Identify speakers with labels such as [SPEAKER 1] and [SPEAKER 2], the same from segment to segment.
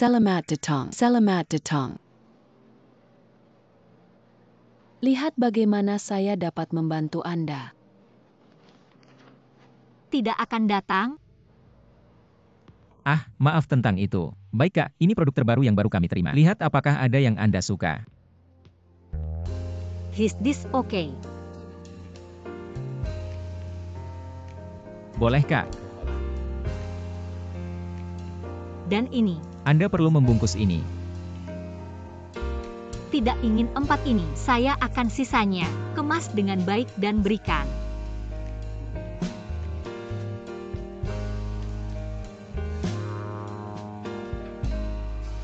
[SPEAKER 1] Selamat datang. Selamat datang. Lihat bagaimana saya dapat membantu Anda.
[SPEAKER 2] Tidak akan datang?
[SPEAKER 3] Ah, maaf tentang itu. Baik Kak, ini produk terbaru yang baru kami terima. Lihat apakah ada yang Anda suka.
[SPEAKER 2] Is this okay?
[SPEAKER 3] Boleh Kak.
[SPEAKER 2] Dan ini.
[SPEAKER 3] Anda perlu membungkus ini.
[SPEAKER 2] Tidak ingin 4 ini. Saya akan sisanya. Kemas dengan baik dan berikan.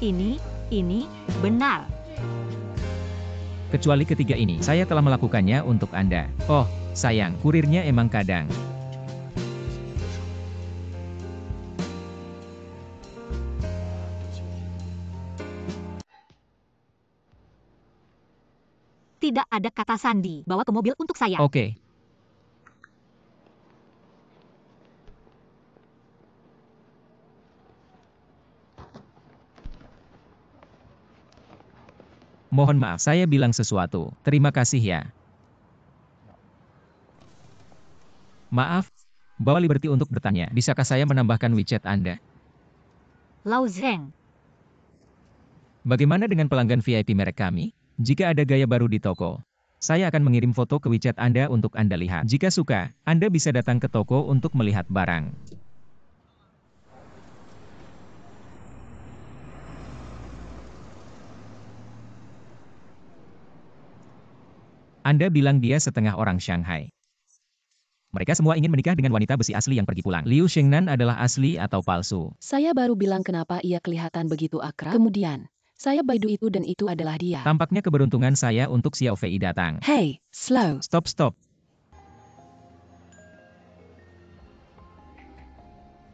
[SPEAKER 2] Ini, benar.
[SPEAKER 3] Kecuali ketiga ini, saya telah melakukannya untuk Anda. Oh, sayang, kurirnya emang kadang.
[SPEAKER 2] Tidak ada kata sandi. Bawa ke mobil untuk saya.
[SPEAKER 3] Oke. Mohon maaf, saya bilang sesuatu. Terima kasih ya. Maaf, bawa Liberty untuk bertanya. Bisakah saya menambahkan WeChat Anda?
[SPEAKER 2] Lao Zheng.
[SPEAKER 3] Bagaimana dengan pelanggan VIP merek kami? Jika ada gaya baru di toko, saya akan mengirim foto ke WeChat Anda untuk Anda lihat. Jika suka, Anda bisa datang ke toko untuk melihat barang. Anda bilang dia setengah orang Shanghai. Mereka semua ingin menikah dengan wanita besi asli yang pergi pulang. Liu Shengnan adalah asli atau palsu?
[SPEAKER 1] Saya baru bilang kenapa ia kelihatan begitu akrab. Kemudian, saya Baidu itu dan itu adalah dia.
[SPEAKER 3] Tampaknya keberuntungan saya untuk Xiao Fei datang.
[SPEAKER 1] Hey, slow.
[SPEAKER 3] Stop.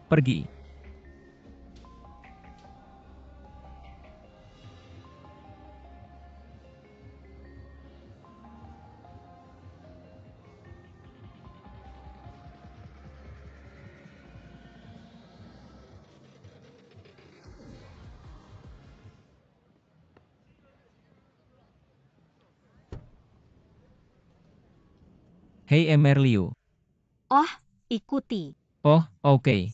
[SPEAKER 3] Pergi. Hey Mr. Liu.
[SPEAKER 2] Oh, ikuti.
[SPEAKER 3] Oh, oke.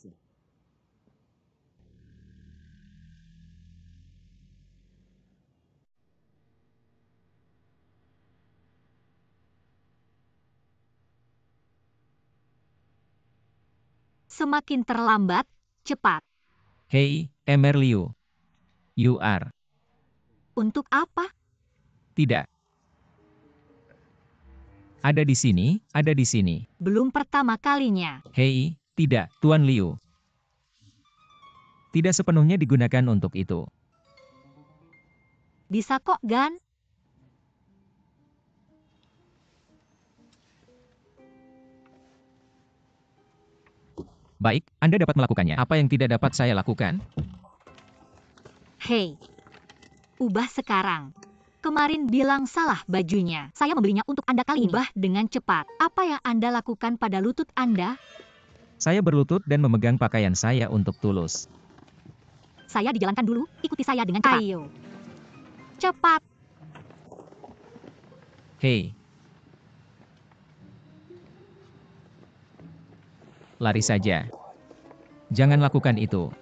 [SPEAKER 2] Semakin terlambat, cepat.
[SPEAKER 3] Hey, Mr. Liu. You are.
[SPEAKER 2] Untuk apa?
[SPEAKER 3] Tidak. Ada di sini.
[SPEAKER 2] Belum pertama kalinya.
[SPEAKER 3] Hei, tidak, Tuan Liu. Tidak sepenuhnya digunakan untuk itu.
[SPEAKER 2] Bisa kok, Gan?
[SPEAKER 3] Baik, Anda dapat melakukannya. Apa yang tidak dapat saya lakukan?
[SPEAKER 2] Hei. Ubah sekarang. Kemarin bilang salah bajunya. Saya membelinya untuk Anda kali ini. Ubah dengan cepat. Apa yang Anda lakukan pada lutut Anda?
[SPEAKER 3] Saya berlutut dan memegang pakaian saya untuk tulus.
[SPEAKER 2] Saya dijalankan dulu, ikuti saya dengan cepat. Ayo. Cepat.
[SPEAKER 3] Hei. Lari saja. Jangan lakukan itu.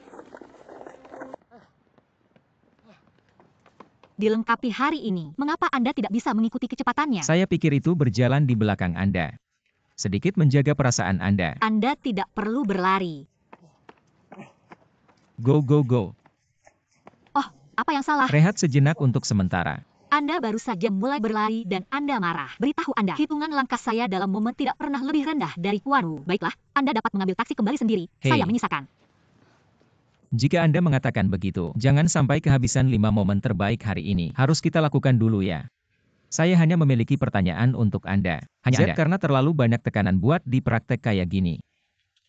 [SPEAKER 2] Dilengkapi hari ini. Mengapa Anda tidak bisa mengikuti kecepatannya?
[SPEAKER 3] Saya pikir itu berjalan di belakang Anda. Sedikit menjaga perasaan Anda.
[SPEAKER 2] Anda tidak perlu berlari.
[SPEAKER 3] Go.
[SPEAKER 2] Oh, apa yang salah?
[SPEAKER 3] Rehat sejenak untuk sementara.
[SPEAKER 2] Anda baru saja mulai berlari dan Anda marah. Beritahu Anda, hitungan langkah saya dalam momen tidak pernah lebih rendah dari Kuanu. Baiklah, Anda dapat mengambil taksi kembali sendiri.
[SPEAKER 3] Hei.
[SPEAKER 2] Saya menyisakan.
[SPEAKER 3] Jika Anda mengatakan begitu, jangan sampai kehabisan 5 momen terbaik hari ini. Harus kita lakukan dulu ya. Saya hanya memiliki pertanyaan untuk Anda. Hanya karena terlalu banyak tekanan buat di praktek kayak gini.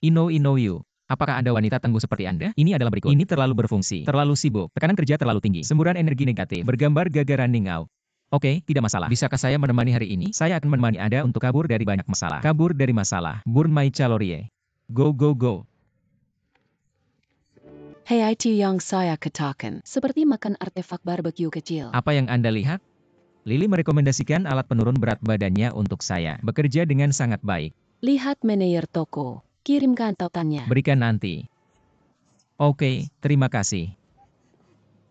[SPEAKER 3] I know you. Apakah Anda wanita tangguh seperti Anda? Ini adalah berikut. Ini terlalu berfungsi, terlalu sibuk, tekanan kerja terlalu tinggi, semburan energi negatif, bergambar gagal running out. Oke, tidak masalah. Bisakah saya menemani hari ini? Saya akan menemani Anda untuk kabur dari banyak masalah. Kabur dari masalah. Burn my calorie. Go.
[SPEAKER 1] Hei, itu yang saya katakan. Seperti makan artefak barbeque kecil.
[SPEAKER 3] Apa yang Anda lihat? Lily merekomendasikan alat penurun berat badannya untuk saya. Bekerja dengan sangat baik.
[SPEAKER 1] Lihat manajer toko. Kirimkan tautannya.
[SPEAKER 3] Berikan nanti. Oke, terima kasih.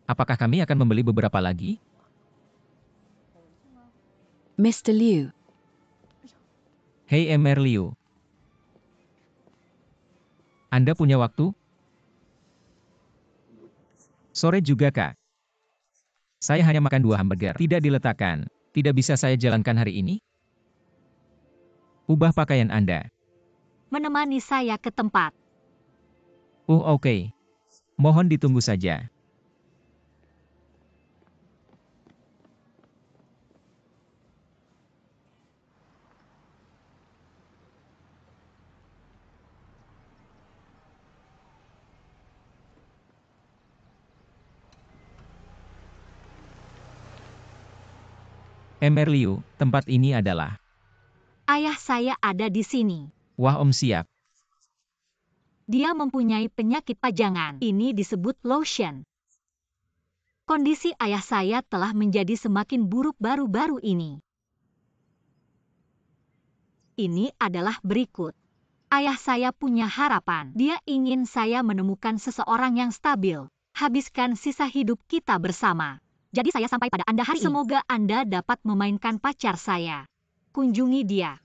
[SPEAKER 3] Apakah kami akan membeli beberapa lagi?
[SPEAKER 1] Mr. Liu.
[SPEAKER 3] Hei Mr. Liu. Anda punya waktu? Sore juga, Kak. Saya hanya makan 2 hamburger. Tidak diletakkan. Tidak bisa saya jalankan hari ini? Ubah pakaian Anda.
[SPEAKER 2] Menemani saya ke tempat.
[SPEAKER 3] Oke. Mohon ditunggu saja. Mr. Liu, tempat ini adalah...
[SPEAKER 2] Ayah saya ada di sini.
[SPEAKER 3] Wah, Om siap.
[SPEAKER 2] Dia mempunyai penyakit pajangan. Ini disebut lotion. Kondisi ayah saya telah menjadi semakin buruk baru-baru ini. Ini adalah berikut. Ayah saya punya harapan. Dia ingin saya menemukan seseorang yang stabil. Habiskan sisa hidup kita bersama. Jadi saya sampai pada Anda hari ini. Semoga Anda dapat memainkan pacar saya. Kunjungi dia.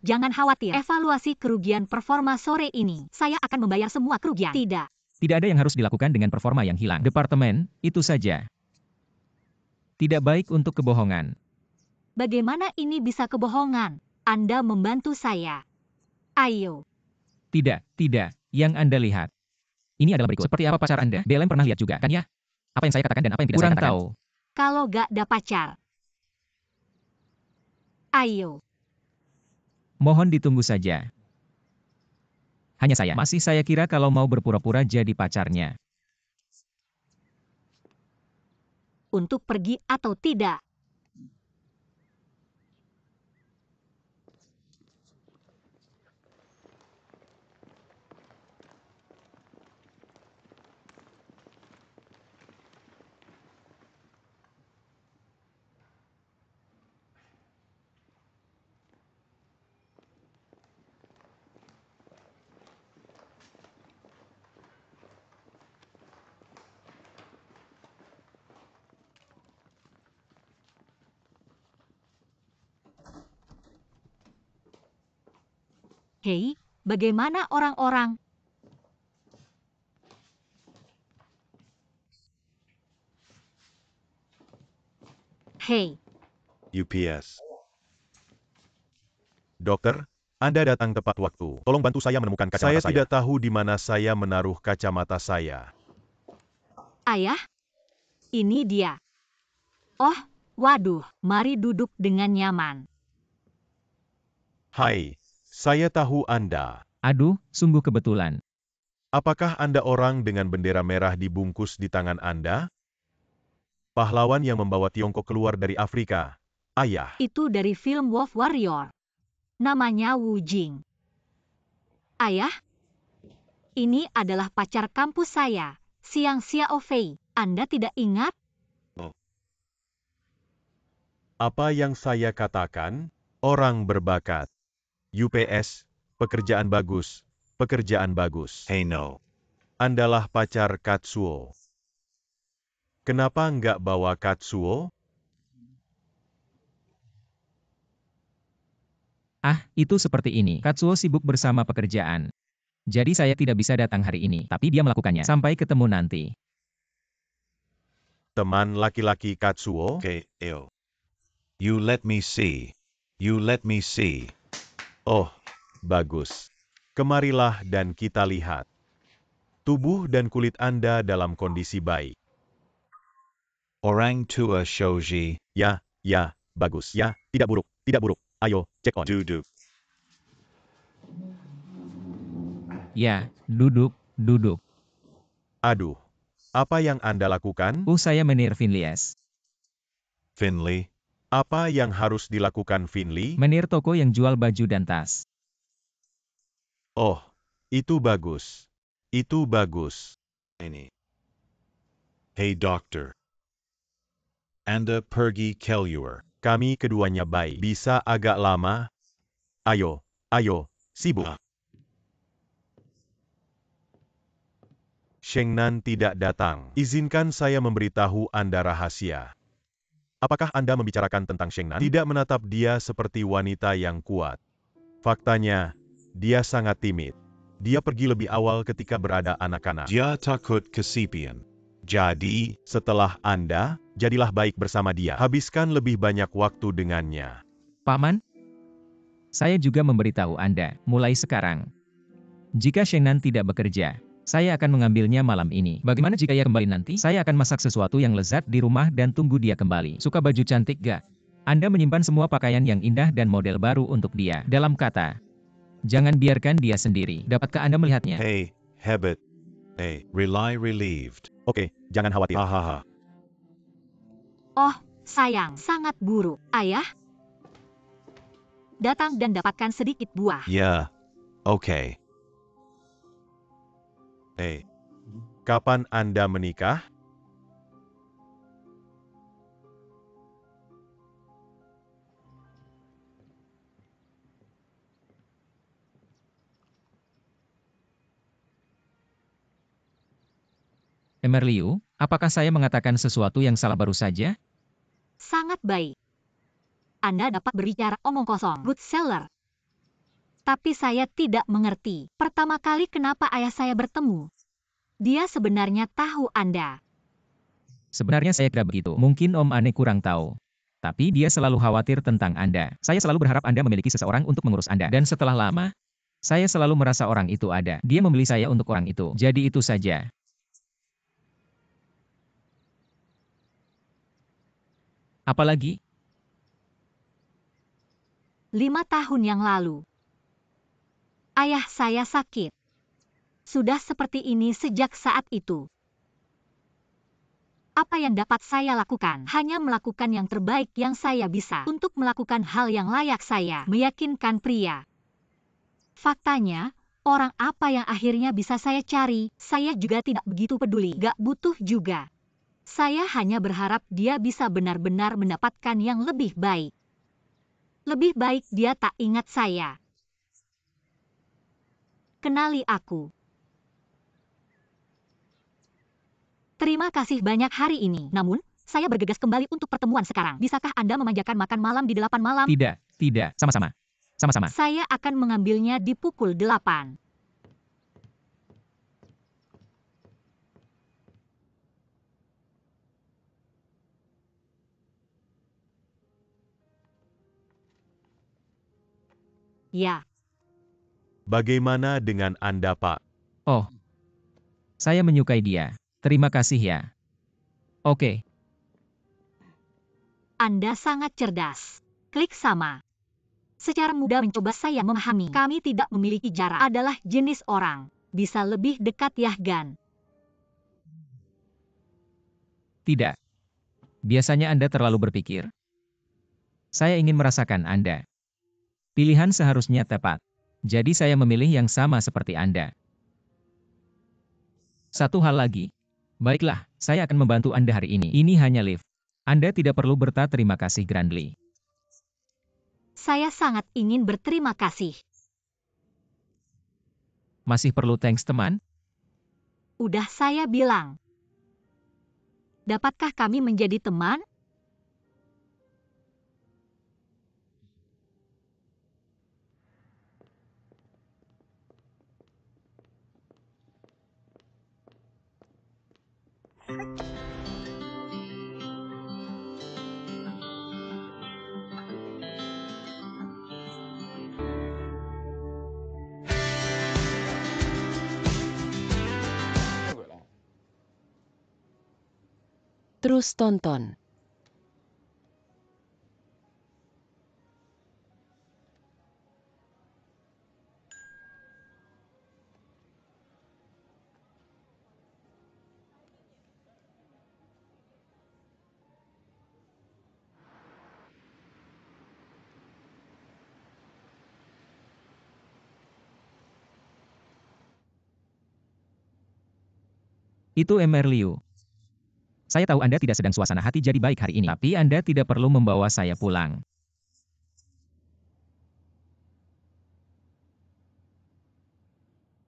[SPEAKER 2] Jangan khawatir. Evaluasi kerugian performa sore ini. Saya akan membayar semua kerugian. Tidak.
[SPEAKER 3] Tidak ada yang harus dilakukan dengan performa yang hilang. Departemen, itu saja. Tidak baik untuk kebohongan.
[SPEAKER 2] Bagaimana ini bisa kebohongan? Anda membantu saya. Ayo.
[SPEAKER 3] Tidak. Yang Anda lihat. Ini adalah berikut. Seperti apa pacar Anda? BLM pernah lihat juga, kan ya? Apa yang saya katakan dan apa yang tidak saya katakan? Kurang tahu.
[SPEAKER 2] Kalau gak ada pacar. Ayo.
[SPEAKER 3] Mohon ditunggu saja. Hanya saya. Masih saya kira kalau mau berpura-pura jadi pacarnya.
[SPEAKER 2] Untuk pergi atau tidak? Hei, bagaimana orang-orang? Hei,
[SPEAKER 4] UPS. Dokter, Anda datang tepat waktu. Tolong bantu saya menemukan kacamata saya. Saya tidak tahu di mana saya menaruh kacamata saya.
[SPEAKER 2] ayah? Ini dia. Oh, waduh, mari duduk dengan nyaman.
[SPEAKER 4] Hai, saya tahu Anda.
[SPEAKER 3] Aduh, sungguh kebetulan.
[SPEAKER 4] Apakah Anda orang dengan bendera merah dibungkus di tangan Anda? Pahlawan yang membawa Tiongkok keluar dari Afrika. Ayah.
[SPEAKER 2] Itu dari film Wolf Warrior. Namanya Wu Jing. Ayah? Ini adalah pacar kampus saya, Xiang Xiaofei. Anda tidak ingat?
[SPEAKER 4] Apa yang saya katakan? Orang berbakat. UPS, pekerjaan bagus, pekerjaan bagus. Hey no. Andalah pacar Katsuo. Kenapa nggak bawa Katsuo?
[SPEAKER 3] Itu seperti ini. Katsuo sibuk bersama pekerjaan. Jadi saya tidak bisa datang hari ini, tapi dia melakukannya. Sampai ketemu nanti.
[SPEAKER 4] Teman laki-laki Katsuo?
[SPEAKER 5] Okay, ew. You let me see. You let me see.
[SPEAKER 4] Oh, bagus. Kemarilah dan kita lihat. Tubuh dan kulit Anda dalam kondisi baik.
[SPEAKER 5] Orang tua shoji.
[SPEAKER 4] Ya, bagus. Ya, tidak buruk. Ayo, cek on.
[SPEAKER 5] Duduk.
[SPEAKER 3] Ya, duduk.
[SPEAKER 4] Aduh, apa yang Anda lakukan?
[SPEAKER 3] Saya Menir Finlies.
[SPEAKER 5] Finley.
[SPEAKER 4] Apa yang harus dilakukan Finley?
[SPEAKER 3] Menir toko yang jual baju dan tas.
[SPEAKER 4] Oh, itu bagus. Itu bagus.
[SPEAKER 5] Ini. Hey doctor. Anda pergi keluar.
[SPEAKER 4] Kami keduanya baik. Bisa agak lama? Ayo, sibuk. Shengnan tidak datang. Izinkan saya memberitahu Anda rahasia. Apakah Anda membicarakan tentang Shengnan? Tidak menatap dia seperti wanita yang kuat. Faktanya, dia sangat timid. Dia pergi lebih awal ketika berada anak-anak.
[SPEAKER 5] Dia takut kesepian. Jadi,
[SPEAKER 4] Setelah Anda, jadilah baik bersama dia. Habiskan lebih banyak waktu dengannya.
[SPEAKER 3] Paman, saya juga memberitahu Anda, mulai sekarang. Jika Shengnan tidak bekerja, saya akan mengambilnya malam ini. Bagaimana jika ia kembali nanti? Saya akan masak sesuatu yang lezat di rumah dan tunggu dia kembali. Suka baju cantik gak? Anda menyimpan semua pakaian yang indah dan model baru untuk dia. Dalam kata, jangan biarkan dia sendiri. Dapatkah Anda melihatnya?
[SPEAKER 5] hey, hebat. Hey, rely relieved.
[SPEAKER 4] Oke, jangan khawatir.
[SPEAKER 5] Hahaha.
[SPEAKER 2] Oh, sayang, sangat buruk. Ayah, datang dan dapatkan sedikit buah.
[SPEAKER 5] Yeah. Okay.
[SPEAKER 4] Hey, kapan Anda menikah?
[SPEAKER 3] Emerliu, apakah saya mengatakan sesuatu yang salah baru saja?
[SPEAKER 2] Sangat baik. Anda dapat berbicara omong kosong, good seller. Tapi saya tidak mengerti. Pertama kali kenapa ayah saya bertemu. Dia sebenarnya tahu Anda.
[SPEAKER 3] Sebenarnya saya kira begitu. Mungkin Om Ane kurang tahu. Tapi dia selalu khawatir tentang Anda. Saya selalu berharap Anda memiliki seseorang untuk mengurus Anda. Dan setelah lama, saya selalu merasa orang itu ada. Dia membeli saya untuk orang itu. Jadi itu saja. Apalagi,
[SPEAKER 2] 5 tahun yang lalu. Ayah saya sakit. Sudah seperti ini sejak saat itu. Apa yang dapat saya lakukan? Hanya melakukan yang terbaik yang saya bisa untuk melakukan hal yang layak saya, meyakinkan pria. Faktanya, orang apa yang akhirnya bisa saya cari, saya juga tidak begitu peduli, gak butuh juga. Saya hanya berharap dia bisa benar-benar mendapatkan yang lebih baik. Lebih baik dia tak ingat saya. Kenali aku. Terima kasih banyak hari ini. Namun, saya bergegas kembali untuk pertemuan sekarang. Bisakah Anda memanjakan makan malam di 8 malam?
[SPEAKER 3] tidak, sama-sama. Sama-sama.
[SPEAKER 2] Saya akan mengambilnya di pukul 8. Ya,
[SPEAKER 4] Bagaimana dengan Anda, Pak?
[SPEAKER 3] Oh, saya menyukai dia. Terima kasih ya. Oke,
[SPEAKER 2] Anda sangat cerdas. Klik sama. Secara mudah mencoba saya memahami. Kami tidak memiliki jarak. Adalah jenis orang. Bisa lebih dekat ya, Gan.
[SPEAKER 3] tidak. Biasanya Anda terlalu berpikir. Saya ingin merasakan Anda. Pilihan seharusnya tepat. Jadi saya memilih yang sama seperti Anda. Satu hal lagi. Baiklah, saya akan membantu Anda hari ini. Ini hanya lift. Anda tidak perlu berterima kasih Grandly.
[SPEAKER 2] Saya sangat ingin berterima kasih.
[SPEAKER 3] Masih perlu thanks teman?
[SPEAKER 2] Udah saya bilang. Dapatkah kami menjadi teman?
[SPEAKER 1] Terus tonton.
[SPEAKER 3] Itu Emer Liu. Saya tahu Anda tidak sedang suasana hati jadi baik hari ini, tapi Anda tidak perlu membawa saya pulang.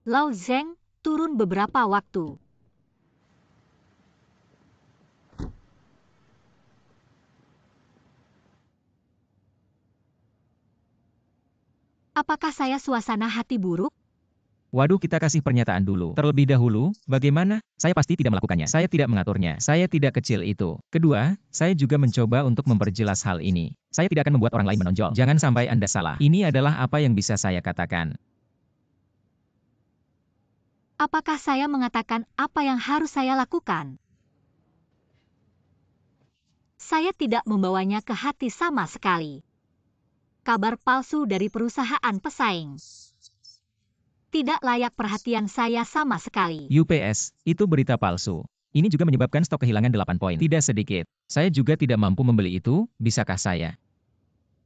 [SPEAKER 2] Lao Zeng turun beberapa waktu. Apakah saya suasana hati buruk?
[SPEAKER 3] Waduh, kita kasih pernyataan dulu. Terlebih dahulu, bagaimana? Saya pasti tidak melakukannya. Saya tidak mengaturnya. Saya tidak kecil itu. Kedua, saya juga mencoba untuk memperjelas hal ini. Saya tidak akan membuat orang lain menonjol. Jangan sampai Anda salah. Ini adalah apa yang bisa saya katakan.
[SPEAKER 2] Apakah saya mengatakan apa yang harus saya lakukan? Saya tidak membawanya ke hati sama sekali. Kabar palsu dari perusahaan pesaing. Tidak layak perhatian saya sama sekali.
[SPEAKER 3] UPS, itu berita palsu. Ini juga menyebabkan stok kehilangan 8 poin. Tidak sedikit. Saya juga tidak mampu membeli itu, bisakah saya?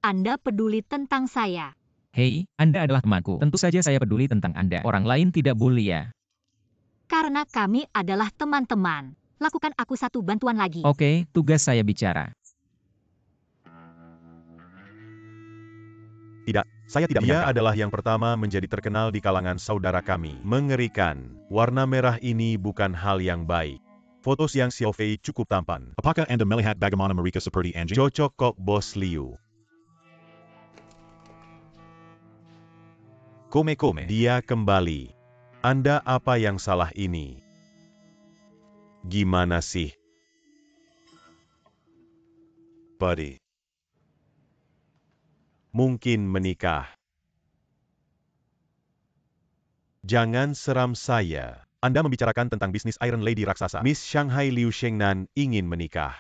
[SPEAKER 2] Anda peduli tentang saya.
[SPEAKER 3] Hei, Anda adalah temanku. Tentu saja saya peduli tentang Anda. Orang lain tidak bully ya.
[SPEAKER 2] Karena kami adalah teman-teman. Lakukan aku satu bantuan lagi.
[SPEAKER 3] Oke, tugas saya bicara.
[SPEAKER 4] Tidak, saya tidak menyangka. Dia adalah yang pertama menjadi terkenal di kalangan saudara kami. Mengerikan. Warna merah ini bukan hal yang baik. Foto Siang Xiaofei cukup tampan.
[SPEAKER 5] Apakah Anda melihat bagaimana mereka seperti anjing?
[SPEAKER 4] Cocok kok, Bos Liu.
[SPEAKER 5] Kome-kome.
[SPEAKER 4] Dia kembali. Anda apa yang salah ini? Gimana sih?
[SPEAKER 5] Buddy.
[SPEAKER 4] Mungkin menikah. Jangan seram saya. Anda membicarakan tentang bisnis Iron Lady raksasa. Miss Shanghai Liu Shengnan ingin menikah.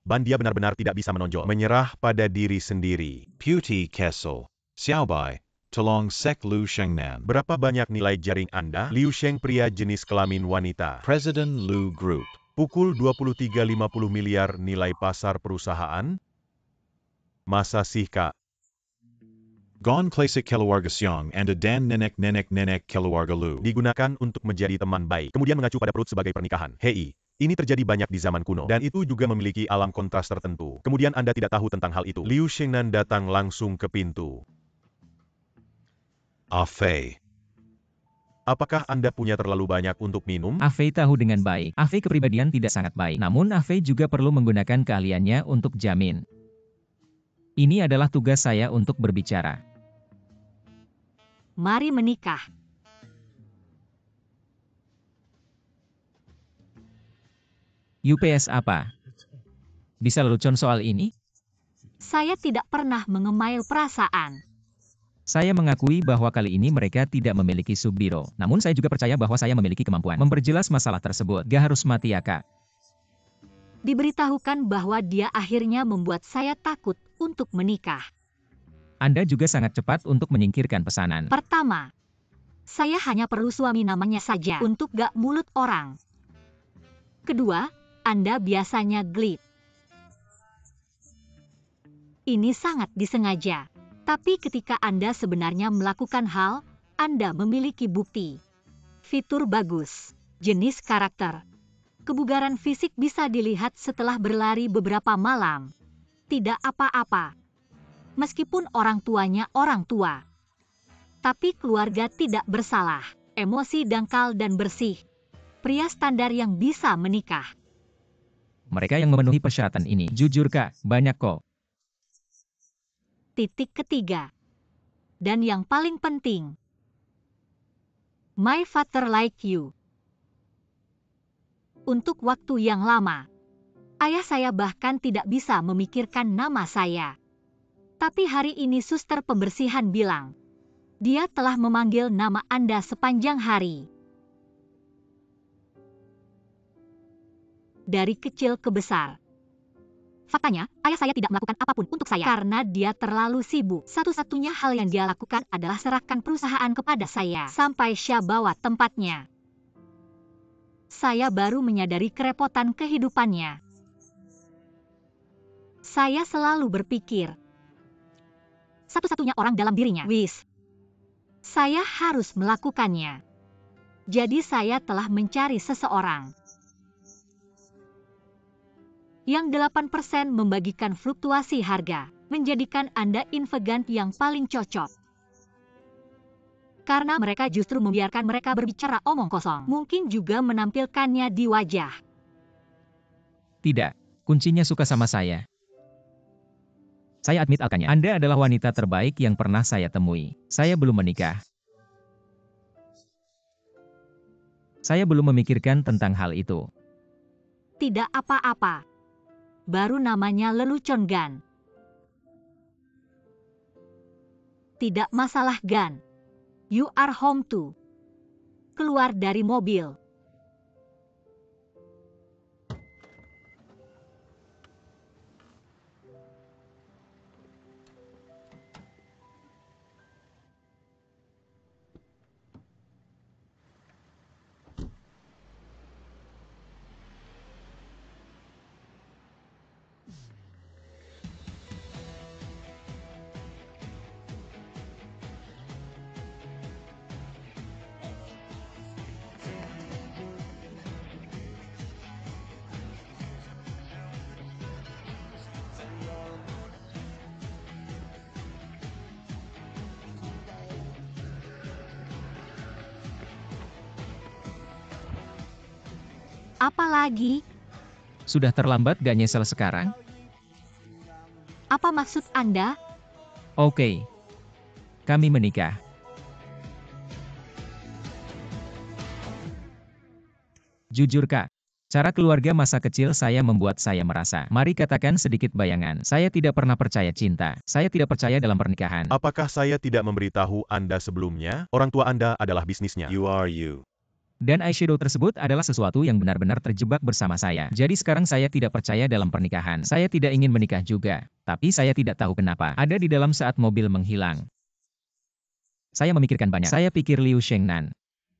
[SPEAKER 4] Ban dia benar-benar tidak bisa menonjol. Menyerah pada diri sendiri.
[SPEAKER 5] Puti Kessel. Xiaobai. Tolong Sek Liu Shengnan.
[SPEAKER 4] Berapa banyak nilai jaring Anda? Liu Sheng pria jenis kelamin wanita.
[SPEAKER 5] President Liu Group.
[SPEAKER 4] Pukul 23.50 miliar nilai pasar perusahaan? Masa sih, Kak?
[SPEAKER 5] Gon Klasik Keluarga Siang Anda dan Nenek Keluarga Lu.
[SPEAKER 4] Digunakan untuk menjadi teman baik. Kemudian mengacu pada perut sebagai pernikahan. Hei, ini terjadi banyak di zaman kuno. Dan itu juga memiliki alam kontras tertentu. Kemudian Anda tidak tahu tentang hal itu. Liu Shengnan datang langsung ke pintu.
[SPEAKER 5] Afei.
[SPEAKER 4] Apakah Anda punya terlalu banyak untuk minum?
[SPEAKER 3] Afei tahu dengan baik. Afei kepribadian tidak sangat baik. Namun Afei juga perlu menggunakan keahliannya untuk jamin. Ini adalah tugas saya untuk berbicara.
[SPEAKER 2] Mari menikah.
[SPEAKER 3] UPS apa? Bisa lelucon soal ini?
[SPEAKER 2] Saya tidak pernah mengemail perasaan.
[SPEAKER 3] Saya mengakui bahwa kali ini mereka tidak memiliki subbiro. Namun saya juga percaya bahwa saya memiliki kemampuan memperjelas masalah tersebut. Gak harus mati ya, Kak.
[SPEAKER 2] Diberitahukan bahwa dia akhirnya membuat saya takut untuk menikah.
[SPEAKER 3] Anda juga sangat cepat untuk menyingkirkan pesanan.
[SPEAKER 2] Pertama, saya hanya perlu suami namanya saja untuk gak mulut orang. Kedua, Anda biasanya gelap. Ini sangat disengaja. Tapi ketika Anda sebenarnya melakukan hal, Anda memiliki bukti. Fitur bagus, jenis karakter. Kebugaran fisik bisa dilihat setelah berlari beberapa malam. Tidak apa-apa. Meskipun orang tuanya orang tua. Tapi keluarga tidak bersalah. Emosi dangkal dan bersih. Pria standar yang bisa menikah.
[SPEAKER 3] Mereka yang memenuhi persyaratan ini, jujur Kak, banyak kok.
[SPEAKER 2] Titik ketiga. Dan yang paling penting. My father like you. Untuk waktu yang lama. Ayah saya bahkan tidak bisa memikirkan nama saya. Tapi hari ini suster pembersihan bilang, dia telah memanggil nama Anda sepanjang hari. Dari kecil ke besar. Faktanya, ayah saya tidak melakukan apapun untuk saya karena dia terlalu sibuk. Satu-satunya hal yang dia lakukan adalah serahkan perusahaan kepada saya sampai saya bawa tempatnya. Saya baru menyadari kerepotan kehidupannya. Saya selalu berpikir, satu-satunya orang dalam dirinya, wis. Saya harus melakukannya. Jadi saya telah mencari seseorang yang 8% membagikan fluktuasi harga, menjadikan Anda infegan yang paling cocok. Karena mereka justru membiarkan mereka berbicara omong kosong. Mungkin juga menampilkannya di wajah.
[SPEAKER 3] Tidak, kuncinya suka sama saya. Saya admit akannya. Anda adalah wanita terbaik yang pernah saya temui. Saya belum menikah. Saya belum memikirkan tentang hal itu.
[SPEAKER 2] Tidak apa-apa. Baru namanya lelucon, Gan. Tidak masalah, Gan. You are home too. Keluar dari mobil. Apalagi?
[SPEAKER 3] Sudah terlambat gak nyesel sekarang?
[SPEAKER 2] Apa maksud Anda?
[SPEAKER 3] Oke. Kami menikah. Jujur Kak, cara keluarga masa kecil saya membuat saya merasa. Mari katakan sedikit bayangan. Saya tidak pernah percaya cinta. Saya tidak percaya dalam pernikahan.
[SPEAKER 4] Apakah saya tidak memberitahu Anda sebelumnya? Orang tua Anda adalah bisnisnya.
[SPEAKER 5] You are you.
[SPEAKER 3] Dan eyeshadow tersebut adalah sesuatu yang benar-benar terjebak bersama saya. Jadi sekarang saya tidak percaya dalam pernikahan. Saya tidak ingin menikah juga. Tapi saya tidak tahu kenapa. Ada di dalam saat mobil menghilang. Saya memikirkan banyak. Saya pikir Liu Shengnan.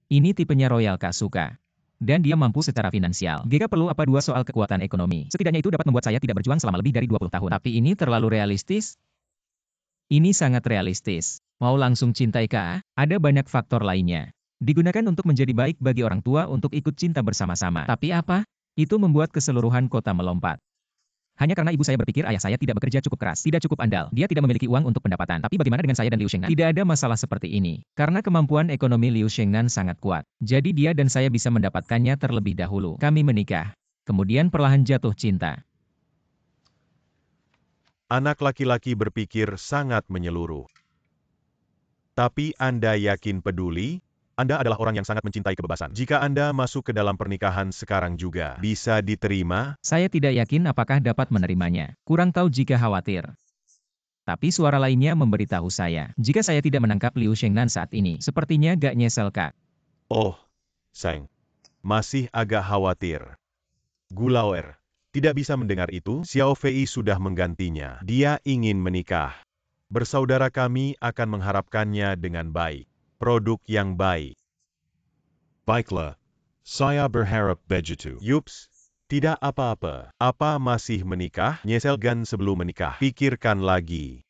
[SPEAKER 3] Ini tipenya Royal Kak suka. Dan dia mampu secara finansial. GK perlu apa dua soal kekuatan ekonomi. Setidaknya itu dapat membuat saya tidak berjuang selama lebih dari 20 tahun. Tapi ini terlalu realistis. Ini sangat realistis. Mau langsung cintai Kak? Ada banyak faktor lainnya. Digunakan untuk menjadi baik bagi orang tua untuk ikut cinta bersama-sama. Tapi apa? Itu membuat keseluruhan kota melompat. Hanya karena ibu saya berpikir ayah saya tidak bekerja cukup keras, tidak cukup andal. Dia tidak memiliki uang untuk pendapatan. Tapi bagaimana dengan saya dan Liu Shengnan? Tidak ada masalah seperti ini. Karena kemampuan ekonomi Liu Shengnan sangat kuat. Jadi dia dan saya bisa mendapatkannya terlebih dahulu. Kami menikah. Kemudian perlahan jatuh cinta.
[SPEAKER 4] Anak laki-laki berpikir sangat menyeluruh. Tapi Anda yakin peduli? Anda adalah orang yang sangat mencintai kebebasan. Jika Anda masuk ke dalam pernikahan sekarang juga, bisa diterima?
[SPEAKER 3] Saya tidak yakin apakah dapat menerimanya. Kurang tahu jika khawatir. Tapi suara lainnya memberitahu saya, jika saya tidak menangkap Liu Shengnan saat ini, sepertinya gak nyesel Kak.
[SPEAKER 4] Oh, Seng. Masih agak khawatir. Gulauer. Tidak bisa mendengar itu, Xiao Fei sudah menggantinya. Dia ingin menikah. Bersaudara kami akan mengharapkannya dengan baik. Produk yang baik.
[SPEAKER 5] Baiklah. Saya berharap begitu.
[SPEAKER 4] Yups, tidak apa-apa. Apa masih menikah? Nyesel Gan sebelum menikah. Pikirkan lagi.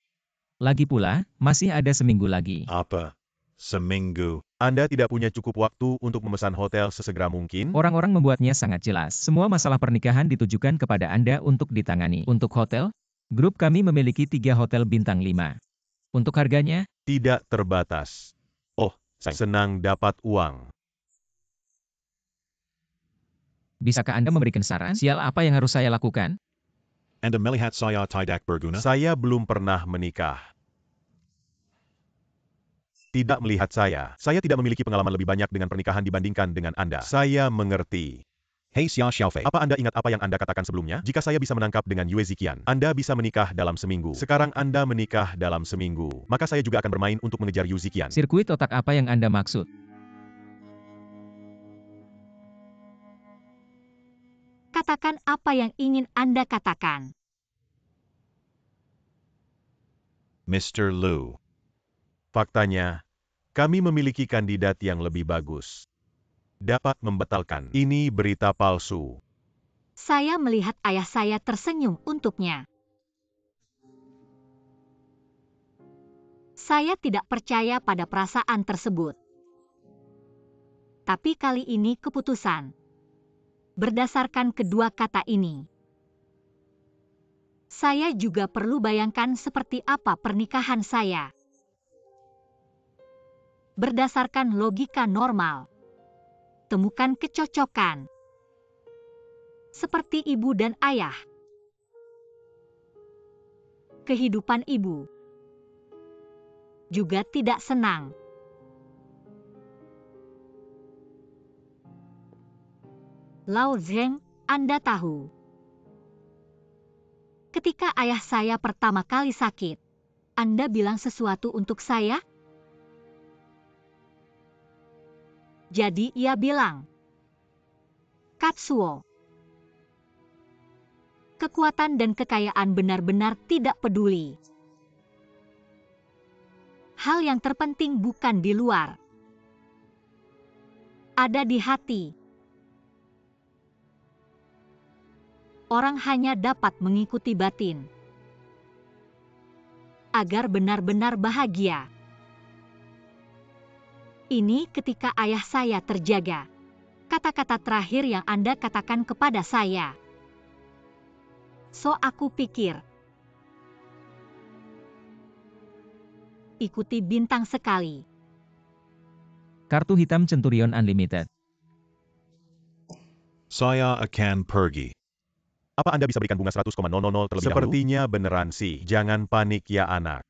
[SPEAKER 3] Lagi pula, masih ada seminggu lagi.
[SPEAKER 5] Apa? Seminggu.
[SPEAKER 4] Anda tidak punya cukup waktu untuk memesan hotel sesegera mungkin?
[SPEAKER 3] Orang-orang membuatnya sangat jelas. Semua masalah pernikahan ditujukan kepada Anda untuk ditangani. Untuk hotel, grup kami memiliki 3 hotel bintang 5. Untuk harganya,
[SPEAKER 4] Tidak terbatas. Oh, senang dapat uang.
[SPEAKER 3] bisakah Anda memberikan saran? Sial apa yang harus saya lakukan?
[SPEAKER 5] Anda melihat saya tidak berguna?
[SPEAKER 4] Saya belum pernah menikah. Tidak melihat saya. Saya tidak memiliki pengalaman lebih banyak dengan pernikahan dibandingkan dengan Anda. Saya mengerti.
[SPEAKER 5] Hei Xia Xiaofei.
[SPEAKER 4] Apa Anda ingat apa yang Anda katakan sebelumnya? Jika saya bisa menangkap dengan Yue Ziqian, Anda bisa menikah dalam seminggu. Sekarang Anda menikah dalam seminggu. Maka saya juga akan bermain untuk mengejar Yue Ziqian.
[SPEAKER 3] Sirkuit otak apa yang Anda maksud?
[SPEAKER 2] Katakan apa yang ingin Anda katakan.
[SPEAKER 5] Mr. Liu.
[SPEAKER 4] Faktanya, kami memiliki kandidat yang lebih bagus. Dapat membatalkan. Ini berita palsu.
[SPEAKER 2] Saya melihat ayah saya tersenyum untuknya. Saya tidak percaya pada perasaan tersebut. Tapi kali ini keputusan. Berdasarkan kedua kata ini, saya juga perlu bayangkan seperti apa pernikahan saya. Berdasarkan logika normal, temukan kecocokan. Seperti ibu dan ayah. Kehidupan ibu juga tidak senang. Lao Zheng, Anda tahu. Ketika ayah saya pertama kali sakit, Anda bilang sesuatu untuk saya? Jadi ia bilang, Katsuo, kekuatan dan kekayaan benar-benar tidak peduli. Hal yang terpenting bukan di luar, ada di hati. Orang hanya dapat mengikuti batin agar benar-benar bahagia. Ini ketika ayah saya terjaga. Kata-kata terakhir yang Anda katakan kepada saya. So aku pikir, ikuti bintang sekali.
[SPEAKER 3] Kartu hitam Centurion Unlimited.
[SPEAKER 5] Saya akan pergi.
[SPEAKER 4] Apa Anda bisa berikan bunga 100,000 terlebih dahulu? Sepertinya beneran sih. Jangan panik ya anak.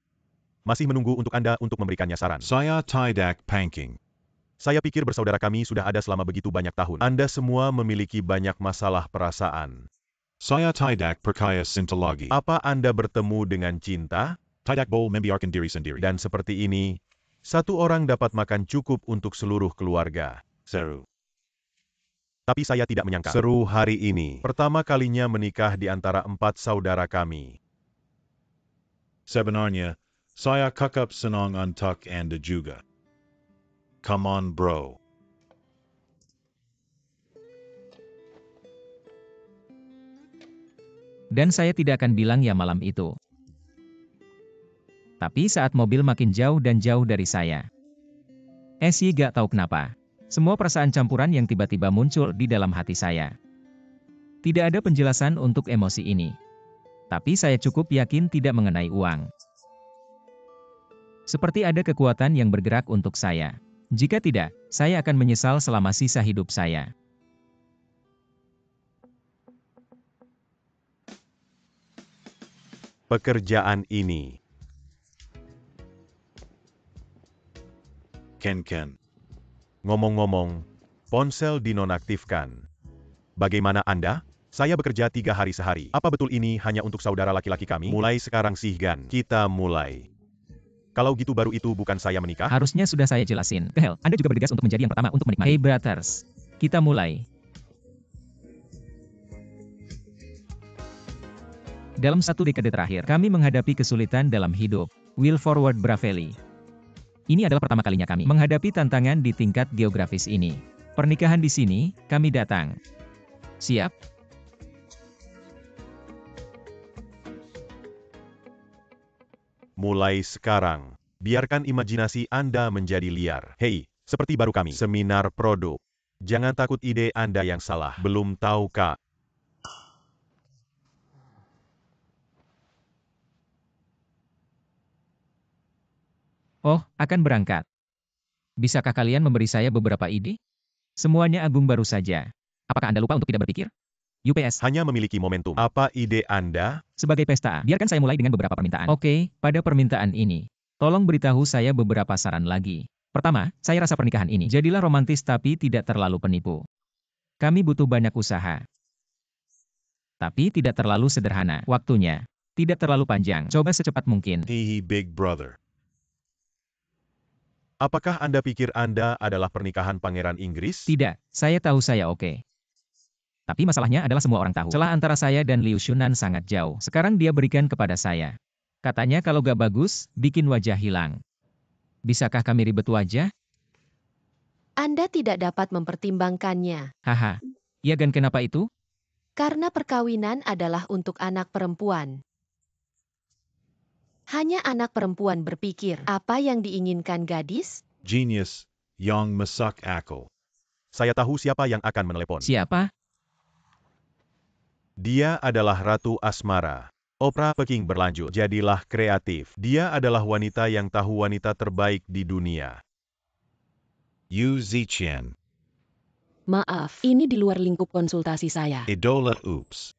[SPEAKER 4] Masih menunggu untuk Anda untuk memberikannya saran.
[SPEAKER 5] Saya tidak panicking.
[SPEAKER 4] Saya pikir bersaudara kami sudah ada selama begitu banyak tahun. Anda semua memiliki banyak masalah perasaan.
[SPEAKER 5] Saya tidak percaya cinta lagi.
[SPEAKER 4] Apa Anda bertemu dengan cinta?
[SPEAKER 5] Tidak boleh membiarkan diri sendiri.
[SPEAKER 4] Dan seperti ini, satu orang dapat makan cukup untuk seluruh keluarga.
[SPEAKER 5] Seru.
[SPEAKER 4] Tapi saya tidak menyangka. Seru hari ini. Pertama kalinya menikah di antara 4 saudara kami.
[SPEAKER 5] Sebenarnya, saya kakap senang untuk Anda juga. Come on bro.
[SPEAKER 3] Dan saya tidak akan bilang ya malam itu. Tapi saat mobil makin jauh dan jauh dari saya. Esy gak tahu kenapa. Semua perasaan campuran yang tiba-tiba muncul di dalam hati saya. Tidak ada penjelasan untuk emosi ini. Tapi saya cukup yakin tidak mengenai uang. Seperti ada kekuatan yang bergerak untuk saya. Jika tidak, saya akan menyesal selama sisa hidup saya.
[SPEAKER 4] Pekerjaan ini.
[SPEAKER 5] Ken.
[SPEAKER 4] Ngomong-ngomong, ponsel dinonaktifkan. Bagaimana Anda? Saya bekerja 3 hari sehari. Apa betul ini hanya untuk saudara laki-laki kami? Mulai sekarang sih Gan. Kita mulai. Kalau gitu baru itu bukan saya menikah?
[SPEAKER 3] Harusnya sudah saya jelasin. Ke hell, Anda juga bergegas untuk menjadi yang pertama untuk menikmati. Hey brothers, kita mulai. Dalam 1 dekade terakhir, kami menghadapi kesulitan dalam hidup. Will Forward Bravelli. Ini adalah pertama kalinya kami menghadapi tantangan di tingkat geografis ini. Pernikahan di sini, kami datang. Siap?
[SPEAKER 4] Mulai sekarang, biarkan imajinasi Anda menjadi liar. Hei, seperti baru kami, seminar produk. Jangan takut ide Anda yang salah. Belum tahu Kak.
[SPEAKER 3] Oh, akan berangkat. Bisakah kalian memberi saya beberapa ide? Semuanya agung baru saja. Apakah Anda lupa untuk tidak berpikir? UPS.
[SPEAKER 4] Hanya memiliki momentum. Apa ide Anda?
[SPEAKER 3] Sebagai pesta, biarkan saya mulai dengan beberapa permintaan. Oke, pada permintaan ini, tolong beritahu saya beberapa saran lagi. Pertama, saya rasa pernikahan ini jadilah romantis tapi tidak terlalu penipu. Kami butuh banyak usaha. Tapi tidak terlalu sederhana. Waktunya tidak terlalu panjang. Coba secepat mungkin.
[SPEAKER 5] Hehe big brother.
[SPEAKER 4] Apakah Anda pikir Anda adalah pernikahan Pangeran Inggris?
[SPEAKER 3] Tidak, saya tahu saya oke. Tapi masalahnya adalah semua orang tahu. Celah antara saya dan Liu Shunan sangat jauh. Sekarang dia berikan kepada saya. Katanya kalau gak bagus, bikin wajah hilang. Bisakah kami ribet wajah?
[SPEAKER 6] Anda tidak dapat mempertimbangkannya.
[SPEAKER 3] Haha. Ya kan kenapa itu?
[SPEAKER 6] Karena perkawinan adalah untuk anak perempuan. Hanya anak perempuan berpikir, apa yang diinginkan gadis?
[SPEAKER 5] Genius, yang masak akal.
[SPEAKER 4] Saya tahu siapa yang akan menelepon.
[SPEAKER 3] Siapa?
[SPEAKER 4] Dia adalah Ratu Asmara. Oprah Peking berlanjut. Jadilah kreatif. Dia adalah wanita yang tahu wanita terbaik di dunia.
[SPEAKER 5] Yu Ziqian.
[SPEAKER 1] Maaf, ini di luar lingkup konsultasi saya.
[SPEAKER 5] Idola Oops.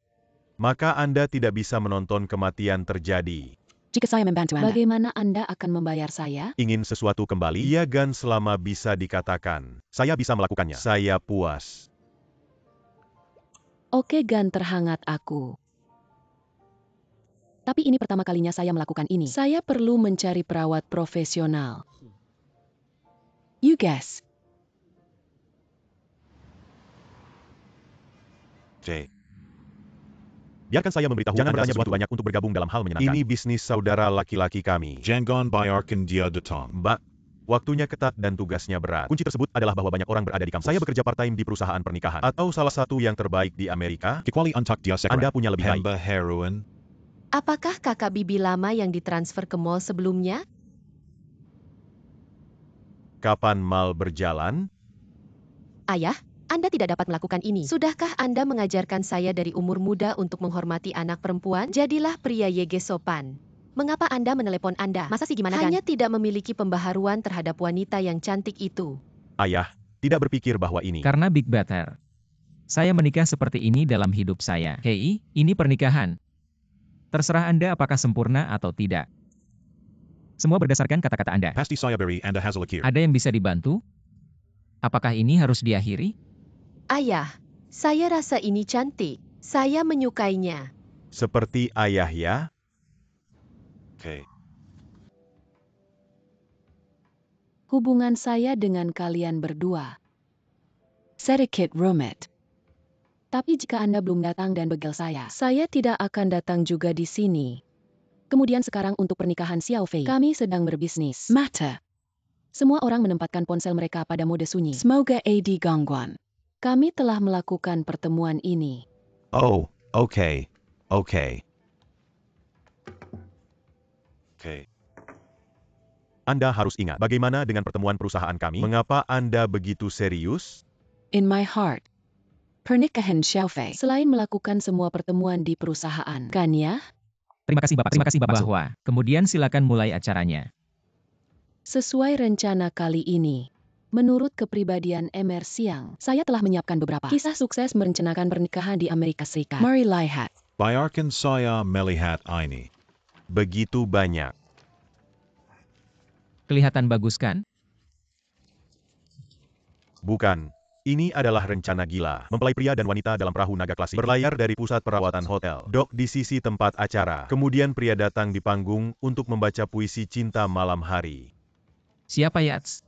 [SPEAKER 4] Maka Anda tidak bisa menonton kematian terjadi.
[SPEAKER 1] Jika saya membantu Anda, bagaimana Anda akan membayar saya?
[SPEAKER 4] Ingin sesuatu kembali? Iya Gan, selama bisa dikatakan. Saya bisa melakukannya. Saya puas.
[SPEAKER 1] Oke Gan terhangat aku. Tapi ini pertama kalinya saya melakukan ini. Saya perlu mencari perawat profesional. You guess.
[SPEAKER 5] J.
[SPEAKER 4] Biarkan saya memberitahu Anda bertanya begitu banyak untuk bergabung dalam hal menyenangkan. Ini bisnis saudara laki-laki kami.
[SPEAKER 5] Jangon Bayarkan Dia Datang.
[SPEAKER 4] Mbak, waktunya ketat dan tugasnya berat. Kunci tersebut adalah bahwa banyak orang berada di kampus. Saya bekerja part-time di perusahaan pernikahan. Atau salah satu yang terbaik di Amerika.
[SPEAKER 5] Kecuali Untak Dia Sekarang.
[SPEAKER 4] Anda punya lebih baik.
[SPEAKER 5] Hamba Heroin.
[SPEAKER 6] Apakah kakak bibi lama yang ditransfer ke mall sebelumnya?
[SPEAKER 4] Kapan mal berjalan?
[SPEAKER 6] Ayah, Anda tidak dapat melakukan ini. Sudahkah Anda mengajarkan saya dari umur muda untuk menghormati anak perempuan? Jadilah pria YG sopan. Mengapa Anda menelepon Anda? Masa sih gimana Hanya tidak memiliki pembaharuan terhadap wanita yang cantik itu.
[SPEAKER 4] Ayah, tidak berpikir bahwa ini.
[SPEAKER 3] Karena Big Brother. Saya menikah seperti ini dalam hidup saya. Hei, ini pernikahan. Terserah Anda apakah sempurna atau tidak. Semua berdasarkan kata-kata Anda.
[SPEAKER 5] Pasti saya beri Anda Hazalakir.
[SPEAKER 3] Ada yang bisa dibantu? Apakah ini harus diakhiri?
[SPEAKER 6] Ayah, saya rasa ini cantik. Saya menyukainya.
[SPEAKER 4] Seperti ayah ya?
[SPEAKER 5] K.
[SPEAKER 1] Hubungan saya dengan kalian berdua sedikit rumit. Tapi jika Anda belum datang dan begal saya tidak akan datang juga di sini. Kemudian sekarang untuk pernikahan Xiao Fei, kami sedang berbisnis. Mata. Semua orang menempatkan ponsel mereka pada mode sunyi. Semoga AD gangguan. Kami telah melakukan pertemuan ini.
[SPEAKER 5] Oh, okay. Okay. K.
[SPEAKER 4] Anda harus ingat, bagaimana dengan pertemuan perusahaan kami? Mengapa Anda begitu serius?
[SPEAKER 1] In my heart. Pernikahan Xiao Fei. Selain melakukan semua pertemuan di perusahaan, kan ya?
[SPEAKER 3] Terima kasih Bapak. Bahwa. Kemudian silakan mulai acaranya.
[SPEAKER 1] Sesuai rencana kali ini. Menurut kepribadian Emer Siang, saya telah menyiapkan beberapa kisah sukses merencanakan pernikahan di Amerika Serikat. Mari lihat.
[SPEAKER 5] Bayarkan saya melihat ini.
[SPEAKER 4] Begitu banyak.
[SPEAKER 3] Kelihatan bagus kan?
[SPEAKER 4] Bukan. Ini adalah rencana gila. Mempelai pria dan wanita dalam perahu naga klasik berlayar dari pusat perawatan hotel. Dok di sisi tempat acara. Kemudian pria datang di panggung untuk membaca puisi cinta malam hari.
[SPEAKER 3] Siapa Yats?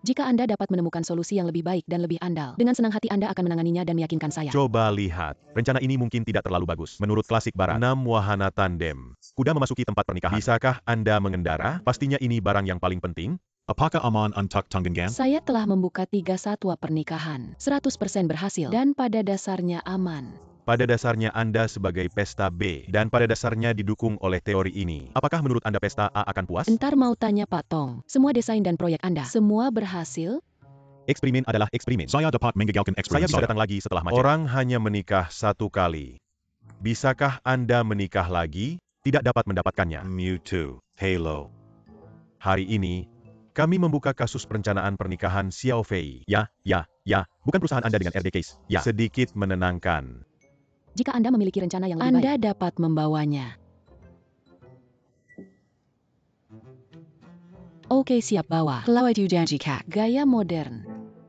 [SPEAKER 1] Jika Anda dapat menemukan solusi yang lebih baik dan lebih andal, dengan senang hati Anda akan menanganinya dan meyakinkan saya.
[SPEAKER 4] Coba lihat. Rencana ini mungkin tidak terlalu bagus. Menurut klasik barat, 6 wahana tandem. Kuda memasuki tempat pernikahan. Bisakah Anda mengendara? Pastinya ini barang yang paling penting.
[SPEAKER 5] Apakah aman Untak Tunggangan?
[SPEAKER 1] Saya telah membuka 3 satwa pernikahan. 100% berhasil dan pada dasarnya aman.
[SPEAKER 4] Pada dasarnya Anda sebagai pesta B, dan pada dasarnya didukung oleh teori ini. Apakah menurut Anda pesta A akan puas?
[SPEAKER 1] Entar mau tanya Pak Tong, semua desain dan proyek Anda, semua berhasil?
[SPEAKER 4] Eksperimen adalah eksperimen.
[SPEAKER 5] Saya dapat menggagalkan
[SPEAKER 4] Saya
[SPEAKER 5] eksperimen
[SPEAKER 4] bisa datang lagi setelah macet. Orang hanya menikah 1 kali. Bisakah Anda menikah lagi? Tidak dapat mendapatkannya.
[SPEAKER 5] Mewtwo. Halo.
[SPEAKER 4] Hari ini, kami membuka kasus perencanaan pernikahan Xiao Fei. Ya. Bukan perusahaan Anda dengan RD Case. Ya. Sedikit menenangkan.
[SPEAKER 1] Jika Anda memiliki rencana yang lebih baik, Anda dapat membawanya. Oke, siap bawa. Kelawat Janjika, gaya modern.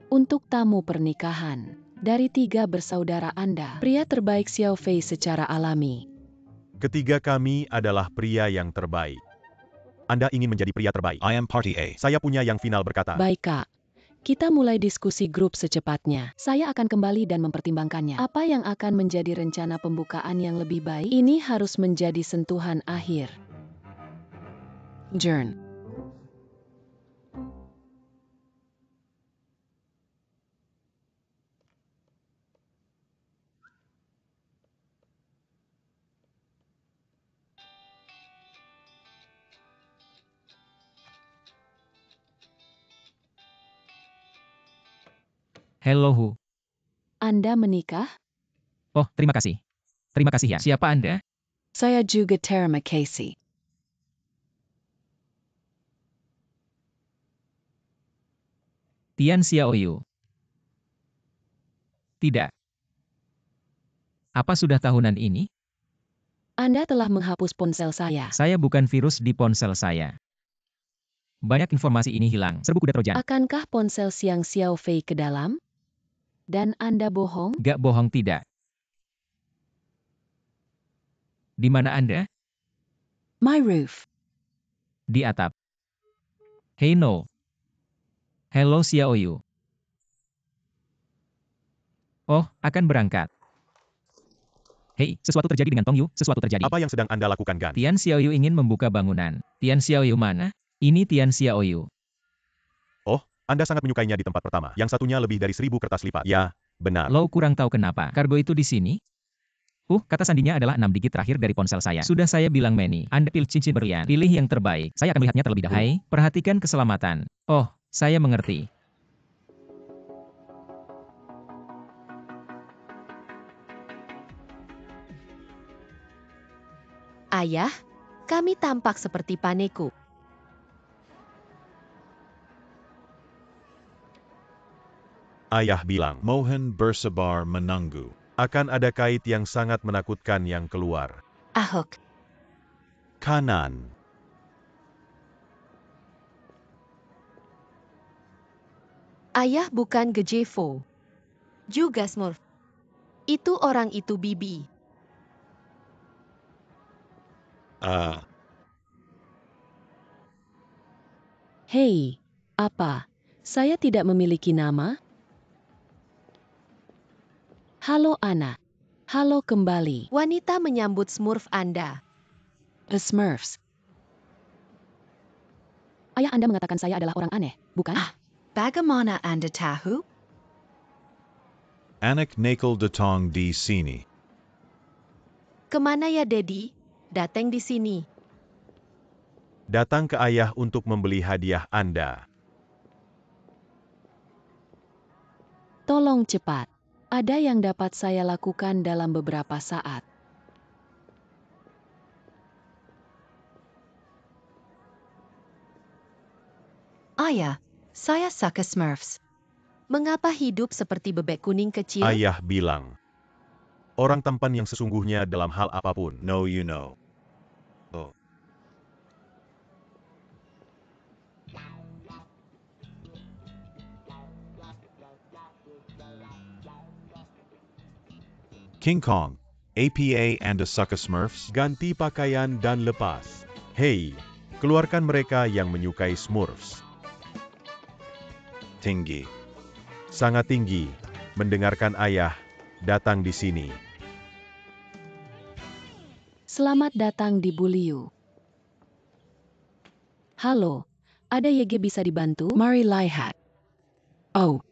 [SPEAKER 1] Untuk tamu pernikahan. Dari 3 bersaudara Anda, pria terbaik Xiao Fei secara alami.
[SPEAKER 4] Ketiga kami adalah pria yang terbaik. Anda ingin menjadi pria terbaik.
[SPEAKER 5] I am Party A.
[SPEAKER 4] Saya punya yang final berkata.
[SPEAKER 1] Baik Kak. Kita mulai diskusi grup secepatnya. Saya akan kembali dan mempertimbangkannya. Apa yang akan menjadi rencana pembukaan yang lebih baik? Ini harus menjadi sentuhan akhir. Jern.
[SPEAKER 3] Hello Hu.
[SPEAKER 1] Anda menikah?
[SPEAKER 3] Oh, terima kasih. Terima kasih ya. Siapa Anda?
[SPEAKER 1] Saya juga terima kasih.
[SPEAKER 3] Tian Xiaoyu. Tidak. Apa sudah tahunan ini?
[SPEAKER 1] Anda telah menghapus ponsel saya.
[SPEAKER 3] Saya bukan virus di ponsel saya. Banyak informasi ini hilang. Serbu kuda Trojan.
[SPEAKER 1] Akankah ponsel Xiang Xiaofei ke dalam? Dan Anda bohong?
[SPEAKER 3] Gak bohong tidak. Di mana Anda?
[SPEAKER 1] My roof.
[SPEAKER 3] Di atap. Hey no. Hello Xiaoyu. Oh, akan berangkat. Hei, sesuatu terjadi dengan Tong Yu, sesuatu terjadi.
[SPEAKER 4] Apa yang sedang Anda lakukan, Gan?
[SPEAKER 3] Tian Xiaoyu ingin membuka bangunan. Tian Xiaoyu mana? Ini Tian Xiaoyu.
[SPEAKER 4] Oh, Anda sangat menyukainya di tempat pertama. Yang satunya lebih dari 1000 kertas lipat. Ya, benar.
[SPEAKER 3] Lo kurang tahu kenapa. Kargo itu di sini? Kata sandinya adalah 6 digit terakhir dari ponsel saya. Sudah saya bilang Manny, Anda pilih cincin berlian. Pilih yang terbaik. Saya akan melihatnya terlebih dahulu. Hai, perhatikan keselamatan. Oh, saya mengerti.
[SPEAKER 6] Ayah, kami tampak seperti Paneku.
[SPEAKER 4] Ayah bilang,
[SPEAKER 5] Mohan bersabar menunggu.
[SPEAKER 4] akan ada kait yang sangat menakutkan yang keluar.
[SPEAKER 6] Ahok,
[SPEAKER 4] Kanan.
[SPEAKER 6] ayah bukan Gejefo. Juga Smurf. Itu orang itu Bibi.
[SPEAKER 1] Hei, apa? Saya tidak memiliki nama? Halo Ana. Halo kembali.
[SPEAKER 6] Wanita menyambut Smurf Anda.
[SPEAKER 1] The Smurfs. Ayah Anda mengatakan saya adalah orang aneh, bukan?
[SPEAKER 6] Bagaimana Anda tahu?
[SPEAKER 5] Anak nakal datang di sini.
[SPEAKER 6] Kemana ya, Dedi? Datang di sini.
[SPEAKER 4] Datang ke ayah untuk membeli hadiah Anda.
[SPEAKER 1] Tolong cepat. Ada yang dapat saya lakukan dalam beberapa saat.
[SPEAKER 6] Ayah, saya suka Smurfs. Mengapa hidup seperti bebek kuning kecil?
[SPEAKER 4] Ayah bilang, orang tampan yang sesungguhnya dalam hal apapun.
[SPEAKER 5] No, you know. Oh. King Kong, APA and a sucker Smurfs.
[SPEAKER 4] Ganti pakaian dan lepas. Hei, keluarkan mereka yang menyukai Smurfs.
[SPEAKER 5] Tinggi.
[SPEAKER 4] Sangat tinggi. Mendengarkan ayah, datang di sini.
[SPEAKER 1] Selamat datang di Buliu. Halo, ada YG bisa dibantu? Mari lihat. Oh.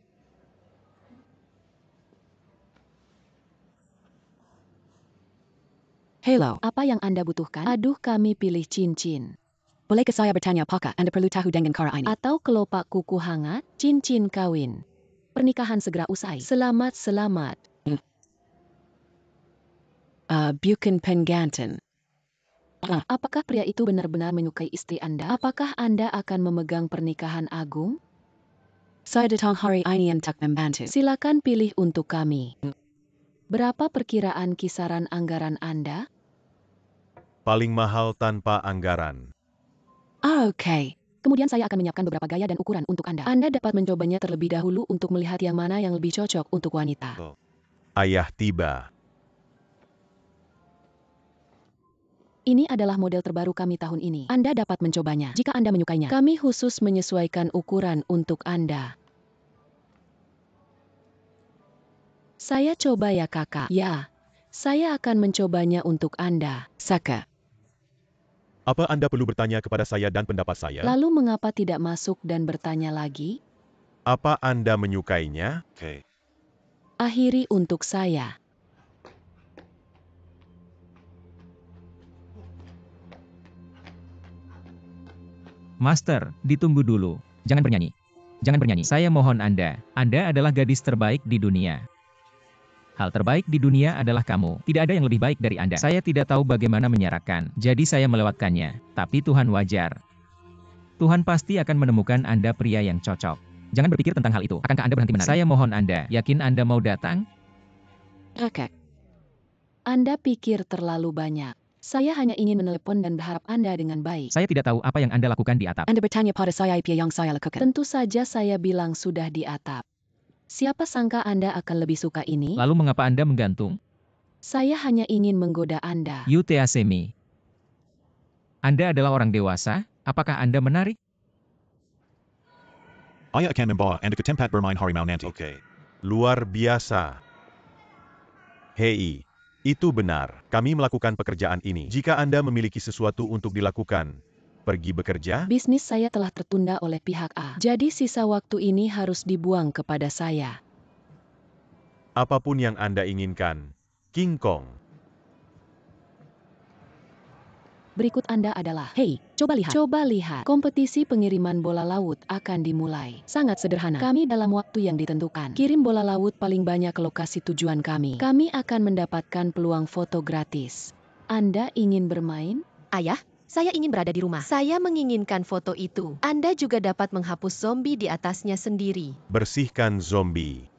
[SPEAKER 1] Hello, apa yang Anda butuhkan? Aduh, kami pilih cincin. Bolehkah saya bertanya apakah Anda perlu tahu dengan cara ini? Atau kelopak kuku hangat, cincin kawin. Pernikahan segera usai. Selamat. Bukan pengganten. Apakah pria itu benar-benar menyukai istri Anda? Apakah Anda akan memegang pernikahan agung? Saya datang hari ini untuk membantu. Silakan pilih untuk kami. Berapa perkiraan kisaran anggaran Anda?
[SPEAKER 4] Paling mahal tanpa anggaran.
[SPEAKER 1] Oke. Kemudian saya akan menyiapkan beberapa gaya dan ukuran untuk Anda. Anda dapat mencobanya terlebih dahulu untuk melihat yang mana yang lebih cocok untuk wanita.
[SPEAKER 4] Ayah tiba.
[SPEAKER 1] Ini adalah model terbaru kami tahun ini. Anda dapat mencobanya jika Anda menyukainya. Kami khusus menyesuaikan ukuran untuk Anda. Saya coba ya kakak. Ya, saya akan mencobanya untuk Anda. Saka.
[SPEAKER 4] Apa Anda perlu bertanya kepada saya dan pendapat saya?
[SPEAKER 1] Lalu mengapa tidak masuk dan bertanya lagi?
[SPEAKER 4] Apa Anda menyukainya?
[SPEAKER 5] Okay.
[SPEAKER 1] Akhiri untuk saya.
[SPEAKER 3] Master, ditunggu dulu. Jangan bernyanyi. Jangan bernyanyi. Saya mohon Anda. Anda adalah gadis terbaik di dunia. Hal terbaik di dunia adalah kamu. Tidak ada yang lebih baik dari Anda. Saya tidak tahu bagaimana menyerahkan, jadi saya melewatkannya. Tapi Tuhan wajar. Tuhan pasti akan menemukan Anda pria yang cocok. Jangan berpikir tentang hal itu. Akankah Anda berhenti menari? Saya mohon Anda. Yakin Anda mau datang?
[SPEAKER 1] Oke. Anda pikir terlalu banyak. Saya hanya ingin menelepon dan berharap Anda dengan baik.
[SPEAKER 3] Saya tidak tahu apa yang Anda lakukan di atap.
[SPEAKER 1] Anda bertanya pada saya apa yang saya lakukan. Tentu saja saya bilang sudah di atap. Siapa sangka Anda akan lebih suka ini?
[SPEAKER 3] Lalu mengapa Anda menggantung?
[SPEAKER 1] Saya hanya ingin menggoda Anda.
[SPEAKER 3] You teasemi. Anda adalah orang dewasa, apakah Anda menarik?
[SPEAKER 5] Aya akan membawa Anda ke tempat bermain harimau nanti.
[SPEAKER 4] Oke. Luar biasa. Hei, itu benar. Kami melakukan pekerjaan ini. Jika Anda memiliki sesuatu untuk dilakukan, pergi bekerja?
[SPEAKER 1] Bisnis saya telah tertunda oleh pihak A. Jadi sisa waktu ini harus dibuang kepada saya.
[SPEAKER 4] Apapun yang Anda inginkan. King Kong.
[SPEAKER 1] Berikut Anda adalah, hei, coba lihat. Coba lihat. Kompetisi pengiriman bola laut akan dimulai. Sangat sederhana. Kami dalam waktu yang ditentukan. Kirim bola laut paling banyak ke lokasi tujuan kami. Kami akan mendapatkan peluang foto gratis. Anda ingin bermain?
[SPEAKER 6] Ayah, saya ingin berada di rumah. Saya menginginkan foto itu. Anda juga dapat menghapus zombie di atasnya sendiri.
[SPEAKER 4] Bersihkan zombie.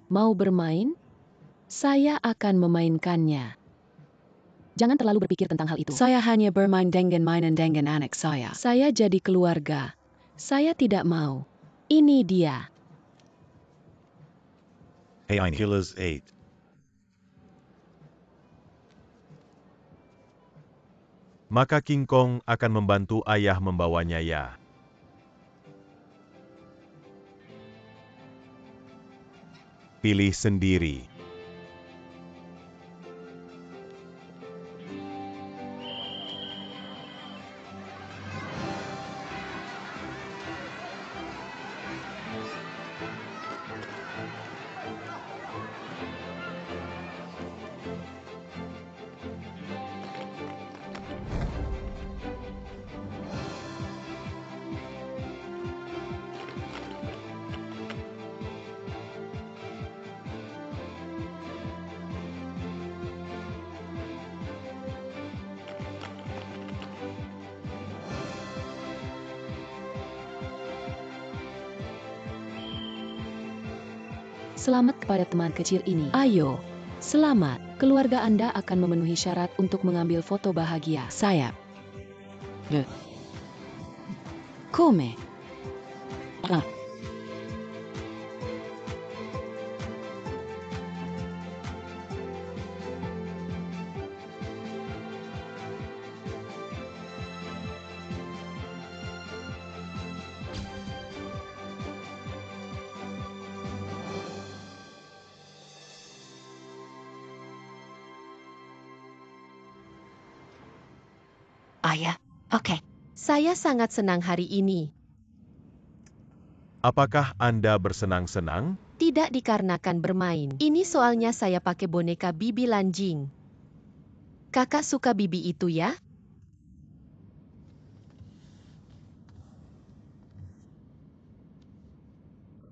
[SPEAKER 1] Mau bermain? Saya akan memainkannya. Jangan terlalu berpikir tentang hal itu. Saya hanya bermain dengan mainan dengan anak saya. Saya jadi keluarga. Saya tidak mau. Ini dia.
[SPEAKER 5] Hey, Aini.
[SPEAKER 4] Killers 8. Maka King Kong akan membantu ayah membawanya ya. Pilih sendiri.
[SPEAKER 1] Selamat kepada teman kecil ini. Ayo, selamat. Keluarga Anda akan memenuhi syarat untuk mengambil foto bahagia. Saya. Come. Ah.
[SPEAKER 6] Ayah, oke. Saya sangat senang hari ini.
[SPEAKER 4] Apakah Anda bersenang-senang?
[SPEAKER 6] Tidak dikarenakan bermain. Ini soalnya saya pakai boneka Bibi Lanjing. Kakak suka Bibi itu ya?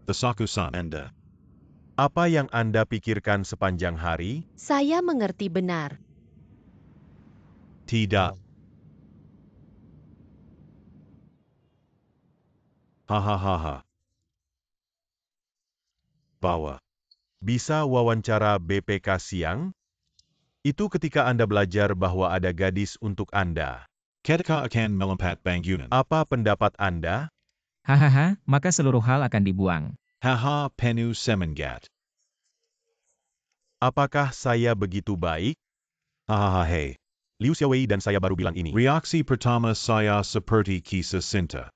[SPEAKER 5] Tasaku-san.
[SPEAKER 4] Anda. Apa yang Anda pikirkan sepanjang hari?
[SPEAKER 6] Saya mengerti benar.
[SPEAKER 5] Tidak. Hahaha.
[SPEAKER 4] Bahwa bisa wawancara BPK siang? Itu ketika Anda belajar bahwa ada gadis untuk Anda.
[SPEAKER 5] Ketika akan melompat bangunan.
[SPEAKER 4] Apa pendapat Anda?
[SPEAKER 3] Hahaha, maka seluruh hal akan dibuang.
[SPEAKER 5] Haha penuh semangat.
[SPEAKER 4] Apakah saya begitu baik?
[SPEAKER 5] Hahaha hey.
[SPEAKER 4] Liu Xiaowei dan saya baru bilang ini.
[SPEAKER 5] Reaksi pertama saya seperti kisah cinta.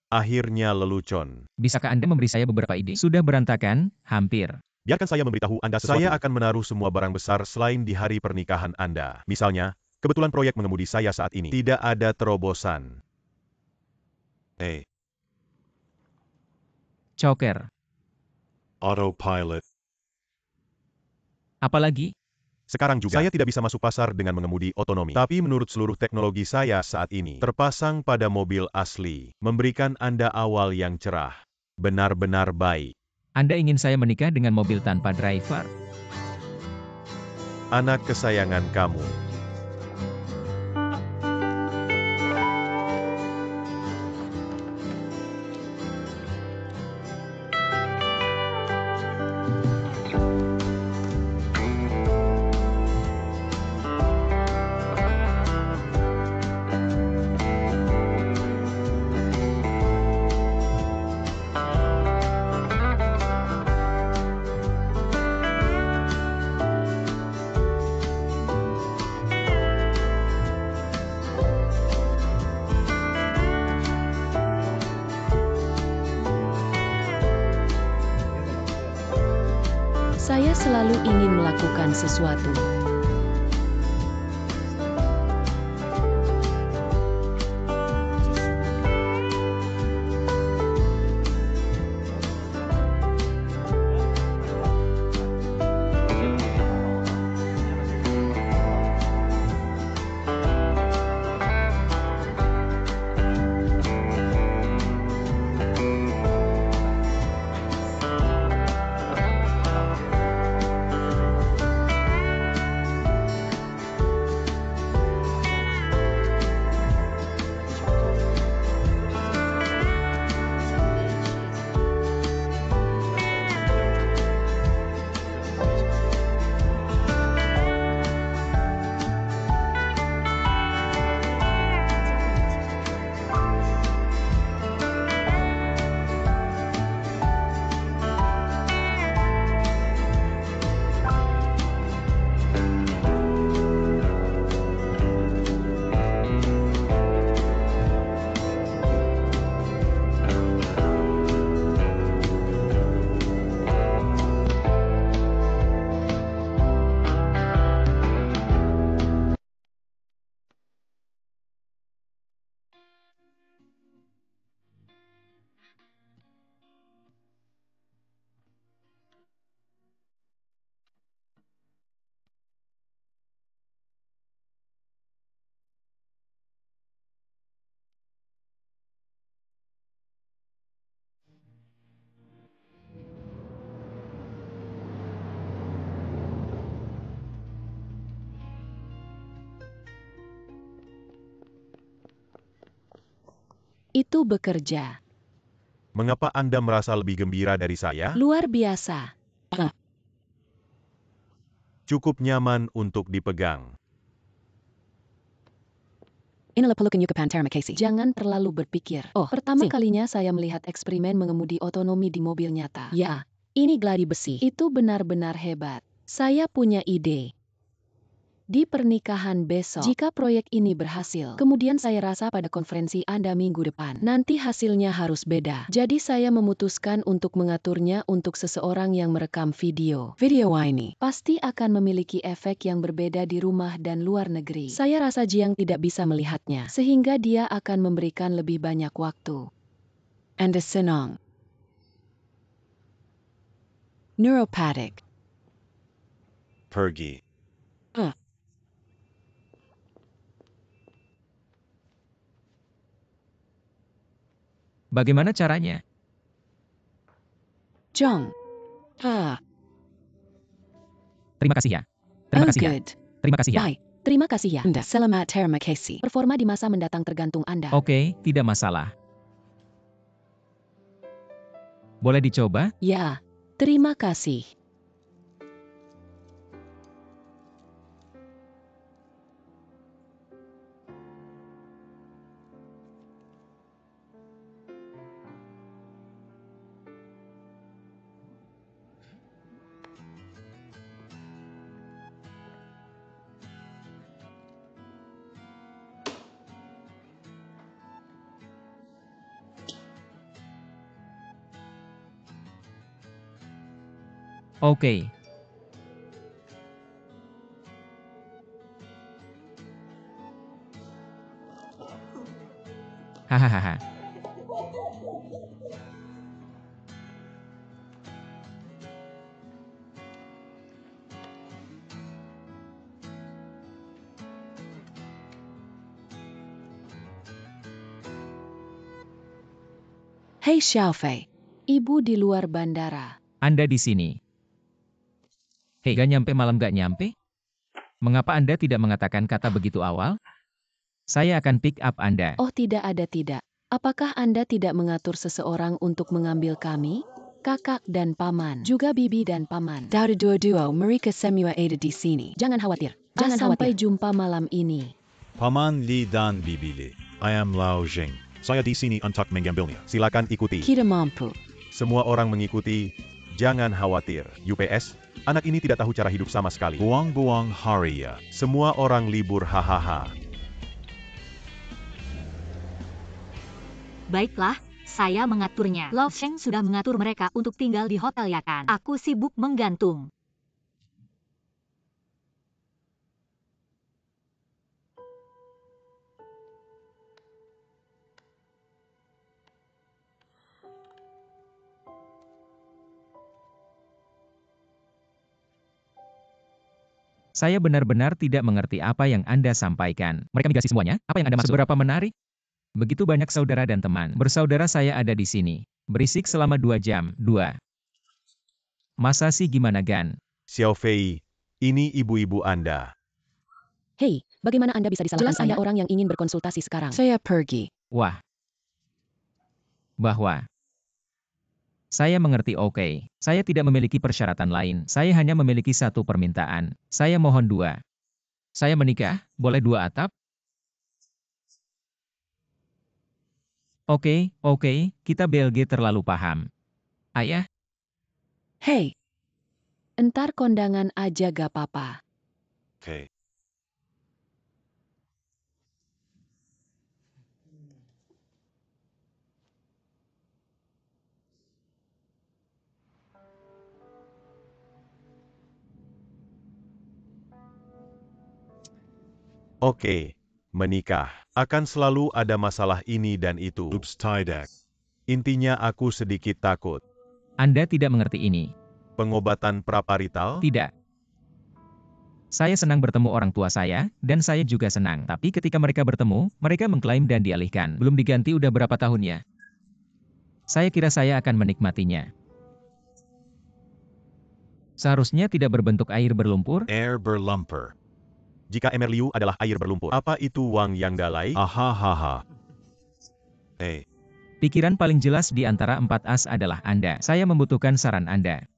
[SPEAKER 4] Akhirnya lelucon.
[SPEAKER 3] Bisakah Anda memberi saya beberapa ide? Sudah berantakan, hampir.
[SPEAKER 4] Biarkan saya memberitahu Anda sesuatu. Saya akan menaruh semua barang besar selain di hari pernikahan Anda. Misalnya, kebetulan proyek mengemudi saya saat ini. Tidak ada terobosan.
[SPEAKER 5] A.
[SPEAKER 3] Choker.
[SPEAKER 5] Autopilot.
[SPEAKER 3] Apalagi?
[SPEAKER 4] Sekarang juga, saya tidak bisa masuk pasar dengan mengemudi otonomi. Tapi menurut seluruh teknologi saya saat ini, terpasang pada mobil asli, memberikan Anda awal yang cerah. Benar-benar baik.
[SPEAKER 3] Anda ingin saya menikah dengan mobil tanpa driver?
[SPEAKER 4] Anak kesayangan kamu.
[SPEAKER 1] Saya selalu ingin melakukan sesuatu. Itu bekerja.
[SPEAKER 4] Mengapa Anda merasa lebih gembira dari saya?
[SPEAKER 1] Luar biasa.
[SPEAKER 4] Cukup nyaman untuk dipegang.
[SPEAKER 1] Inilah pelukan Yucatan Terima kasih. Jangan terlalu berpikir. Oh, pertama kalinya saya melihat eksperimen mengemudi otonomi di mobil nyata. Ya, ini gladi besi. Itu benar-benar hebat. Saya punya ide. Di pernikahan besok, jika proyek ini berhasil, kemudian saya rasa pada konferensi Anda minggu depan, nanti hasilnya harus beda. Jadi saya memutuskan untuk mengaturnya untuk seseorang yang merekam video. Video ini pasti akan memiliki efek yang berbeda di rumah dan luar negeri. Saya rasa Jiang tidak bisa melihatnya, sehingga dia akan memberikan lebih banyak waktu. Anda senang. Neuropathic.
[SPEAKER 5] Pergi.
[SPEAKER 3] Bagaimana caranya?
[SPEAKER 1] Jong.
[SPEAKER 3] Terima kasih ya. Terima kasih ya.
[SPEAKER 1] Good.
[SPEAKER 3] Terima kasih ya.
[SPEAKER 1] Bye. Terima kasih ya. Anda. Selamat terima kasih. Performa di masa mendatang tergantung Anda.
[SPEAKER 3] Oke, tidak masalah. Boleh dicoba?
[SPEAKER 1] Ya. Terima kasih.
[SPEAKER 3] Oke. Hahaha.
[SPEAKER 1] Hey Xiaofei. Ibu di luar bandara.
[SPEAKER 3] Anda di sini. Hei, gak nyampe malam gak nyampe? Mengapa Anda tidak mengatakan kata begitu awal? Saya akan pick up Anda.
[SPEAKER 1] Oh tidak. Apakah Anda tidak mengatur seseorang untuk mengambil kami? Kakak dan paman. Juga bibi dan paman. Dari dua-dua mereka semua ada di sini. Jangan khawatir. Sampai jumpa malam ini.
[SPEAKER 5] Paman Li dan Bibili. I am Lao Jing. Saya di sini untuk mengambilnya.
[SPEAKER 4] Silakan ikuti.
[SPEAKER 1] Kita mampu.
[SPEAKER 4] Semua orang mengikuti. Jangan khawatir. UPS, anak ini tidak tahu cara hidup sama sekali.
[SPEAKER 5] Buang-buang hari ya.
[SPEAKER 4] Semua orang libur hahaha.
[SPEAKER 2] Baiklah, saya mengaturnya. Lao Sheng sudah mengatur mereka untuk tinggal di hotel ya kan? Aku sibuk menggantung.
[SPEAKER 3] Saya benar-benar tidak mengerti apa yang Anda sampaikan. Mereka migrasi semuanya? Apa yang Anda maksud? Seberapa menarik? Begitu banyak saudara dan teman. Bersaudara saya ada di sini. Berisik selama 2 jam. 2. Masa sih gimana Gan?
[SPEAKER 4] Xiaofei, ini ibu-ibu Anda.
[SPEAKER 1] Hei, bagaimana Anda bisa disalahkan? Jelas Anda orang yang ingin berkonsultasi sekarang. Saya pergi.
[SPEAKER 3] Wah. Bahwa. Saya mengerti oke. Saya tidak memiliki persyaratan lain. Saya hanya memiliki satu permintaan. Saya mohon 2. Saya menikah, boleh 2 atap? Oke, kita BLG terlalu paham. Ayah,
[SPEAKER 1] Hei. Entar kondangan aja gak apa-apa.
[SPEAKER 5] Okay.
[SPEAKER 4] Oke, menikah. Akan selalu ada masalah ini dan itu.
[SPEAKER 5] Oops, tidak.
[SPEAKER 4] Intinya aku sedikit takut.
[SPEAKER 3] Anda tidak mengerti ini.
[SPEAKER 4] Pengobatan praparital?
[SPEAKER 3] Tidak. Saya senang bertemu orang tua saya, dan saya juga senang. Tapi ketika mereka bertemu, mereka mengklaim dan dialihkan. Belum diganti udah berapa tahun ya? Saya kira saya akan menikmatinya. Seharusnya tidak berbentuk air berlumpur.
[SPEAKER 5] Air berlumpur.
[SPEAKER 4] Jika emerliu adalah air berlumpur, apa itu Wang yang dalai?
[SPEAKER 5] Ahahaha. Hey.
[SPEAKER 3] Pikiran paling jelas di antara 4 as adalah Anda. Saya membutuhkan saran Anda.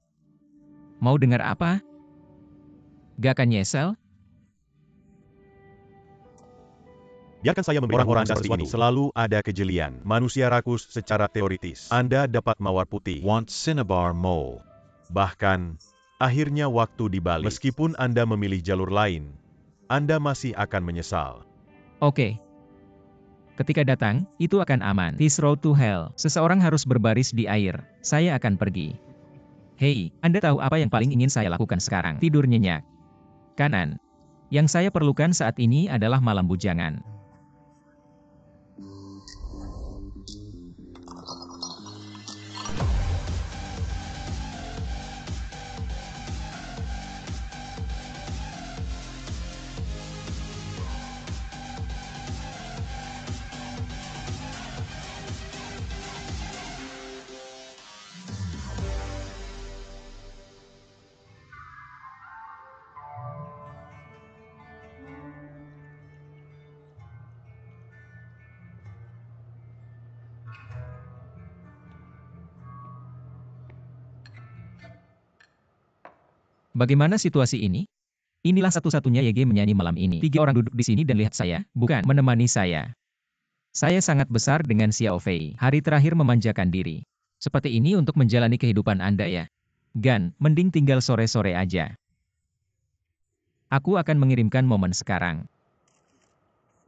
[SPEAKER 3] Mau dengar apa? Gak akan nyesel?
[SPEAKER 4] Biarkan saya memberitahu orang seperti ini. Selalu ada kejelian. Manusia rakus secara teoritis. Anda dapat mawar putih.
[SPEAKER 5] Want cinnabar mole.
[SPEAKER 4] Bahkan, akhirnya waktu dibalik. Meskipun Anda memilih jalur lain, Anda masih akan menyesal.
[SPEAKER 3] Oke. Ketika datang, itu akan aman. This road to hell. Seseorang harus berbaris di air. Saya akan pergi. Hei, Anda tahu apa yang paling ingin saya lakukan sekarang? Tidur nyenyak. Kanan. Yang saya perlukan saat ini adalah malam bujangan. Bagaimana situasi ini? Inilah satu-satunya YG menyanyi malam ini. 3 orang duduk di sini dan lihat saya, bukan menemani saya. Saya sangat besar dengan Xiaofei. Hari terakhir memanjakan diri. Seperti ini untuk menjalani kehidupan Anda ya. Gan, mending tinggal sore-sore aja. Aku akan mengirimkan momen sekarang.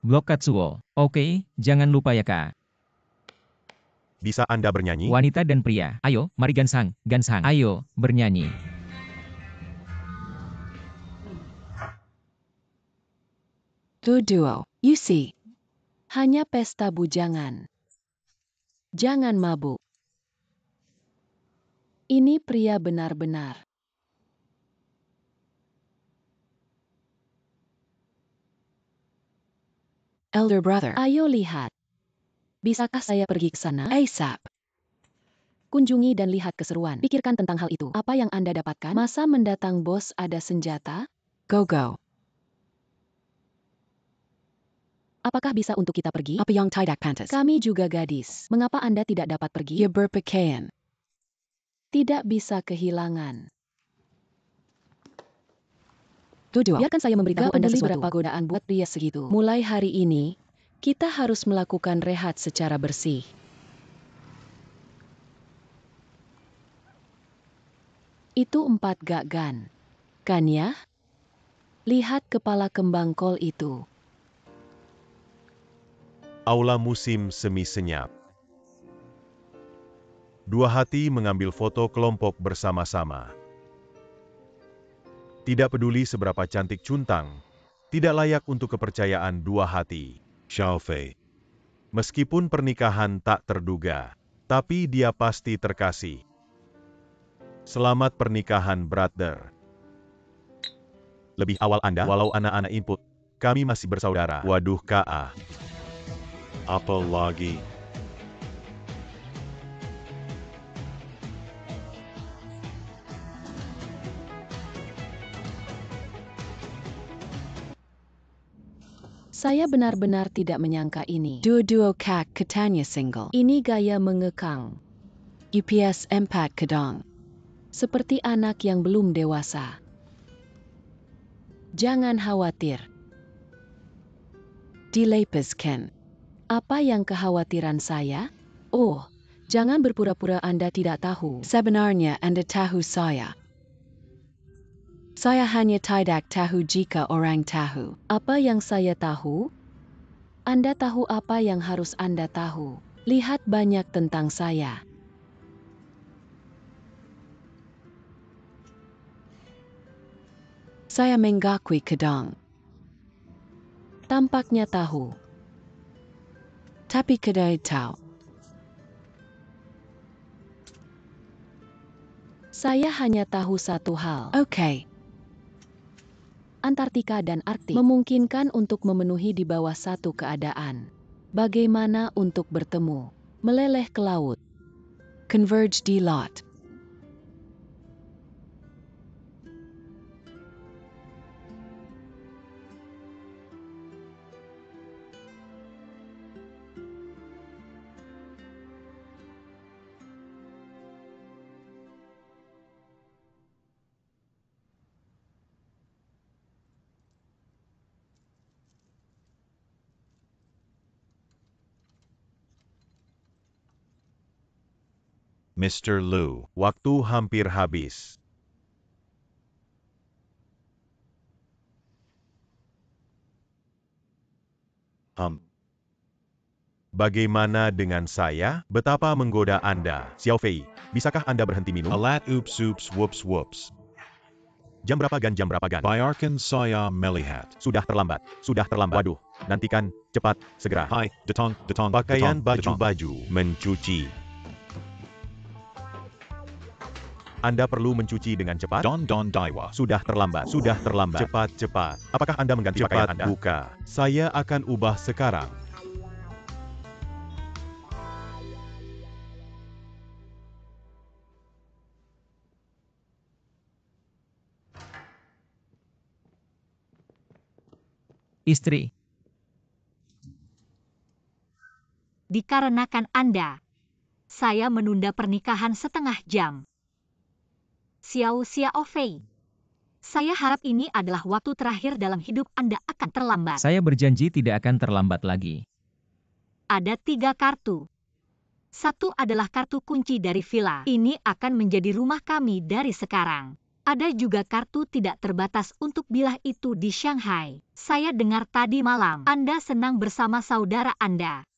[SPEAKER 3] Blok Katsuo. Oke, jangan lupa ya Kak.
[SPEAKER 4] Bisa Anda bernyanyi?
[SPEAKER 3] Wanita dan pria. Ayo, mari Gansang. Ayo, bernyanyi.
[SPEAKER 1] Duo, you see. Hanya pesta bujangan. Jangan mabuk. Ini pria benar-benar. Elder brother, ayo lihat. Bisakah saya pergi ke sana? ASAP. Kunjungi dan lihat keseruan. Pikirkan tentang hal itu. Apa yang Anda dapatkan? Masa mendatang bos ada senjata? Go. Apakah bisa untuk kita pergi? Apa yang tidak pantas? Kami juga gadis. Mengapa Anda tidak dapat pergi? Ya berpakaian. Tidak bisa kehilangan. Dua. Biarkan saya memberitahu Anda sesuatu. Berapa godaan buat pria segitu. Mulai hari ini, kita harus melakukan rehat secara bersih. Itu 4 gagan. Kan ya? Lihat kepala kembang kol itu.
[SPEAKER 4] Aula musim semi senyap. Dua hati mengambil foto kelompok bersama-sama. Tidak peduli seberapa cantik Chuntang, tidak layak untuk kepercayaan dua hati.
[SPEAKER 5] Xiao Fei.
[SPEAKER 4] Meskipun pernikahan tak terduga, tapi dia pasti terkasih. Selamat pernikahan, brother. Lebih awal Anda, walau anak-anak input, kami masih bersaudara. Waduh, Ka.
[SPEAKER 5] Apa lagi?
[SPEAKER 1] Saya benar-benar tidak menyangka ini. Duo kak katanya single. Ini gaya mengekang. UPS 4 kedong. Seperti anak yang belum dewasa. Jangan khawatir. Dilepaskan. Apa yang kekhawatiran saya? Oh, jangan berpura-pura Anda tidak tahu. Sebenarnya Anda tahu saya. Saya hanya tidak tahu jika orang tahu. Apa yang saya tahu? Anda tahu apa yang harus Anda tahu. Lihat banyak tentang saya. Saya mengakui kedong. Tampaknya tahu. Tapi kedai tahu. Saya hanya tahu satu hal. Oke. Antartika dan Arktik memungkinkan untuk memenuhi di bawah satu keadaan. Bagaimana untuk bertemu? Meleleh ke laut. Converge di laut.
[SPEAKER 5] Mr. Liu.
[SPEAKER 4] Waktu hampir habis. Bagaimana dengan saya? Betapa menggoda Anda. Xiao Fei, bisakah Anda berhenti minum?
[SPEAKER 5] Alat oops oops whoops whoops.
[SPEAKER 4] Jam berapa gan?
[SPEAKER 5] Biarkan saya melihat.
[SPEAKER 4] Sudah terlambat. Waduh, nantikan, cepat, segera.
[SPEAKER 5] Hai, detong.
[SPEAKER 4] Pakaian baju-baju, mencuci. Anda perlu mencuci dengan cepat?
[SPEAKER 5] Don Daiwa.
[SPEAKER 4] Sudah terlambat. Cepat. Apakah Anda mengganti pakaian Anda? Buka. Saya akan ubah sekarang.
[SPEAKER 3] Istri.
[SPEAKER 2] Dikarenakan Anda, saya menunda pernikahan setengah jam. Xiao Fei. Saya harap ini adalah waktu terakhir dalam hidup Anda akan terlambat.
[SPEAKER 3] Saya berjanji tidak akan terlambat lagi.
[SPEAKER 2] Ada 3 kartu. 1 adalah kartu kunci dari villa. Ini akan menjadi rumah kami dari sekarang. Ada juga kartu tidak terbatas untuk bilah itu di Shanghai. Saya dengar tadi malam Anda senang bersama saudara Anda.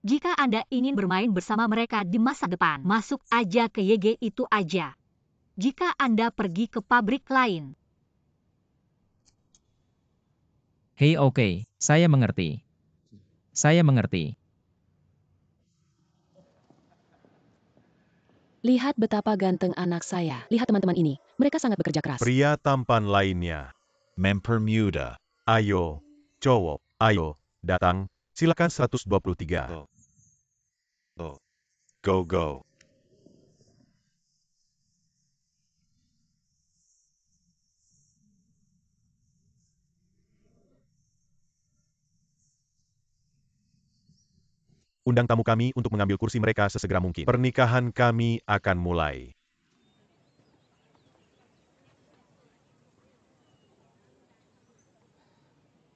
[SPEAKER 2] Jika Anda ingin bermain bersama mereka di masa depan, masuk aja ke YG itu aja. Jika Anda pergi ke pabrik lain.
[SPEAKER 3] Hei oke, saya mengerti.
[SPEAKER 1] Lihat betapa ganteng anak saya. Lihat teman-teman ini. Mereka sangat bekerja keras.
[SPEAKER 4] Pria tampan lainnya.
[SPEAKER 5] Mempermuda.
[SPEAKER 4] Ayo, cowok, datang. Silakan 123.
[SPEAKER 5] Go go.
[SPEAKER 4] Undang tamu kami untuk mengambil kursi mereka sesegera mungkin. Pernikahan kami akan mulai.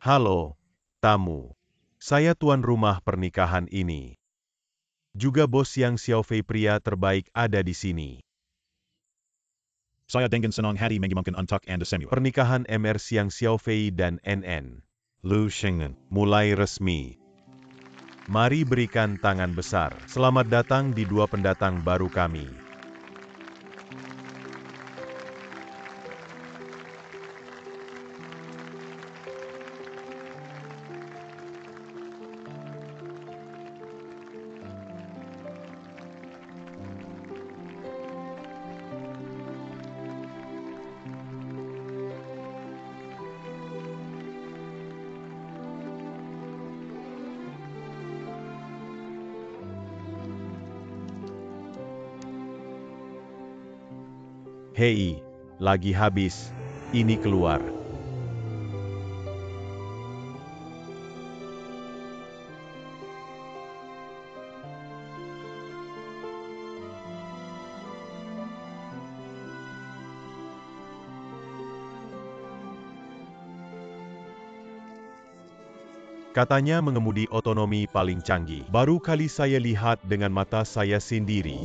[SPEAKER 4] Halo, tamu. Saya tuan rumah pernikahan ini. Juga bos yang Xiaofei pria terbaik ada di sini.
[SPEAKER 5] Saya dengan senang hati mengumumkan untuk Anda semua.
[SPEAKER 4] Pernikahan MR Siang Xiaofei dan NN.
[SPEAKER 5] Lu Shengnen.
[SPEAKER 4] Mulai resmi. Mari berikan tangan besar. Selamat datang di dua pendatang baru kami. Hei, lagi habis. Ini keluar. Katanya mengemudi otonomi paling canggih. Baru kali saya lihat dengan mata saya sendiri.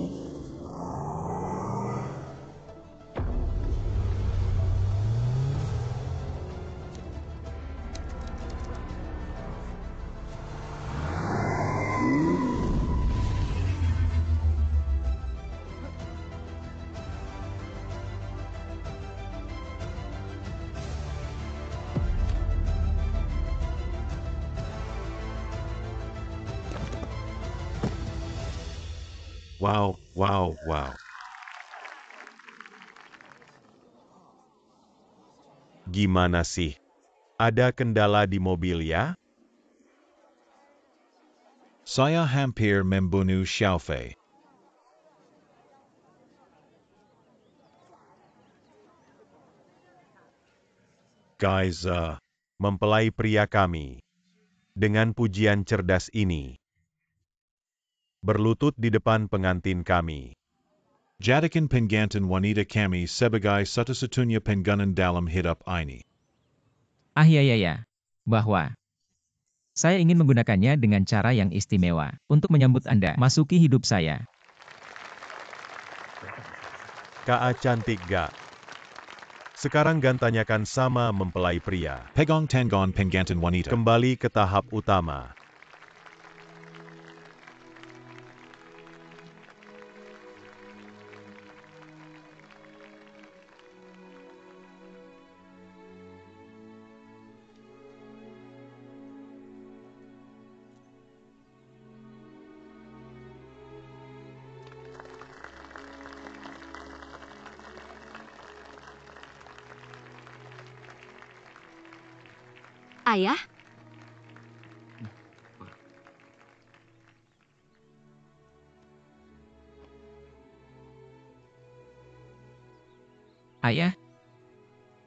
[SPEAKER 5] Wow, wow, wow.
[SPEAKER 4] Gimana sih? Ada kendala di mobil ya?
[SPEAKER 5] Saya hampir membunuh Xiaofei.
[SPEAKER 4] Guys, mempelai pria kami. Dengan pujian cerdas ini. Berlutut di depan pengantin kami.
[SPEAKER 5] Jadikan penggantin wanita kami sebagai satu-satunya penggantin dalam hidup ini.
[SPEAKER 3] Ya. Bahwa saya ingin menggunakannya dengan cara yang istimewa untuk menyambut Anda masuki hidup saya.
[SPEAKER 4] Ka cantik gak? Sekarang gantanyakan sama mempelai pria.
[SPEAKER 5] Pegong Tangon penggantin wanita.
[SPEAKER 4] Kembali ke tahap utama.
[SPEAKER 2] Ayah,
[SPEAKER 3] Ayah,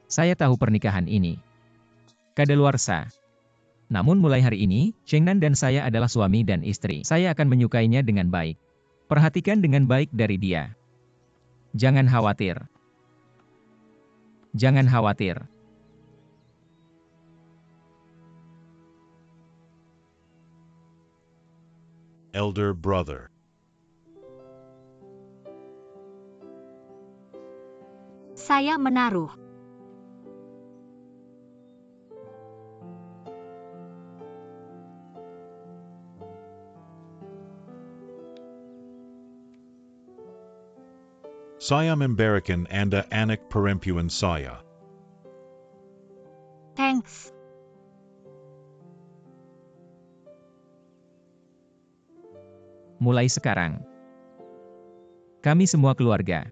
[SPEAKER 3] saya tahu pernikahan ini kadaluarsa. Namun mulai hari ini, Chengnan dan saya adalah suami dan istri. Saya akan menyukainya dengan baik. Perhatikan dengan baik dari dia. Jangan khawatir. Jangan khawatir.
[SPEAKER 5] Elder brother.
[SPEAKER 2] saya menaruh.
[SPEAKER 5] Saya memberikan Anda anak perempuan saya.
[SPEAKER 2] Thanks.
[SPEAKER 3] Mulai sekarang, kami semua keluarga.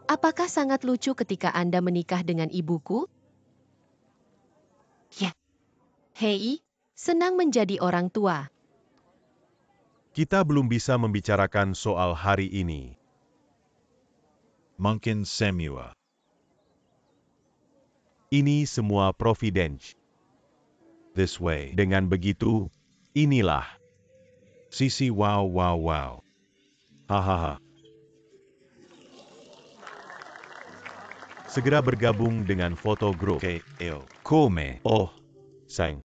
[SPEAKER 6] Apakah sangat lucu ketika Anda menikah dengan ibuku? Hei, senang menjadi orang tua.
[SPEAKER 4] Kita belum bisa membicarakan soal hari ini.
[SPEAKER 5] Mungkin semua.
[SPEAKER 4] Ini semua providence.
[SPEAKER 5] This way.
[SPEAKER 4] Dengan begitu, inilah.
[SPEAKER 5] Sisi wow wow wow. Hahaha.
[SPEAKER 4] Segera bergabung dengan foto grup.
[SPEAKER 5] Okay,
[SPEAKER 4] Come. Oh, sang.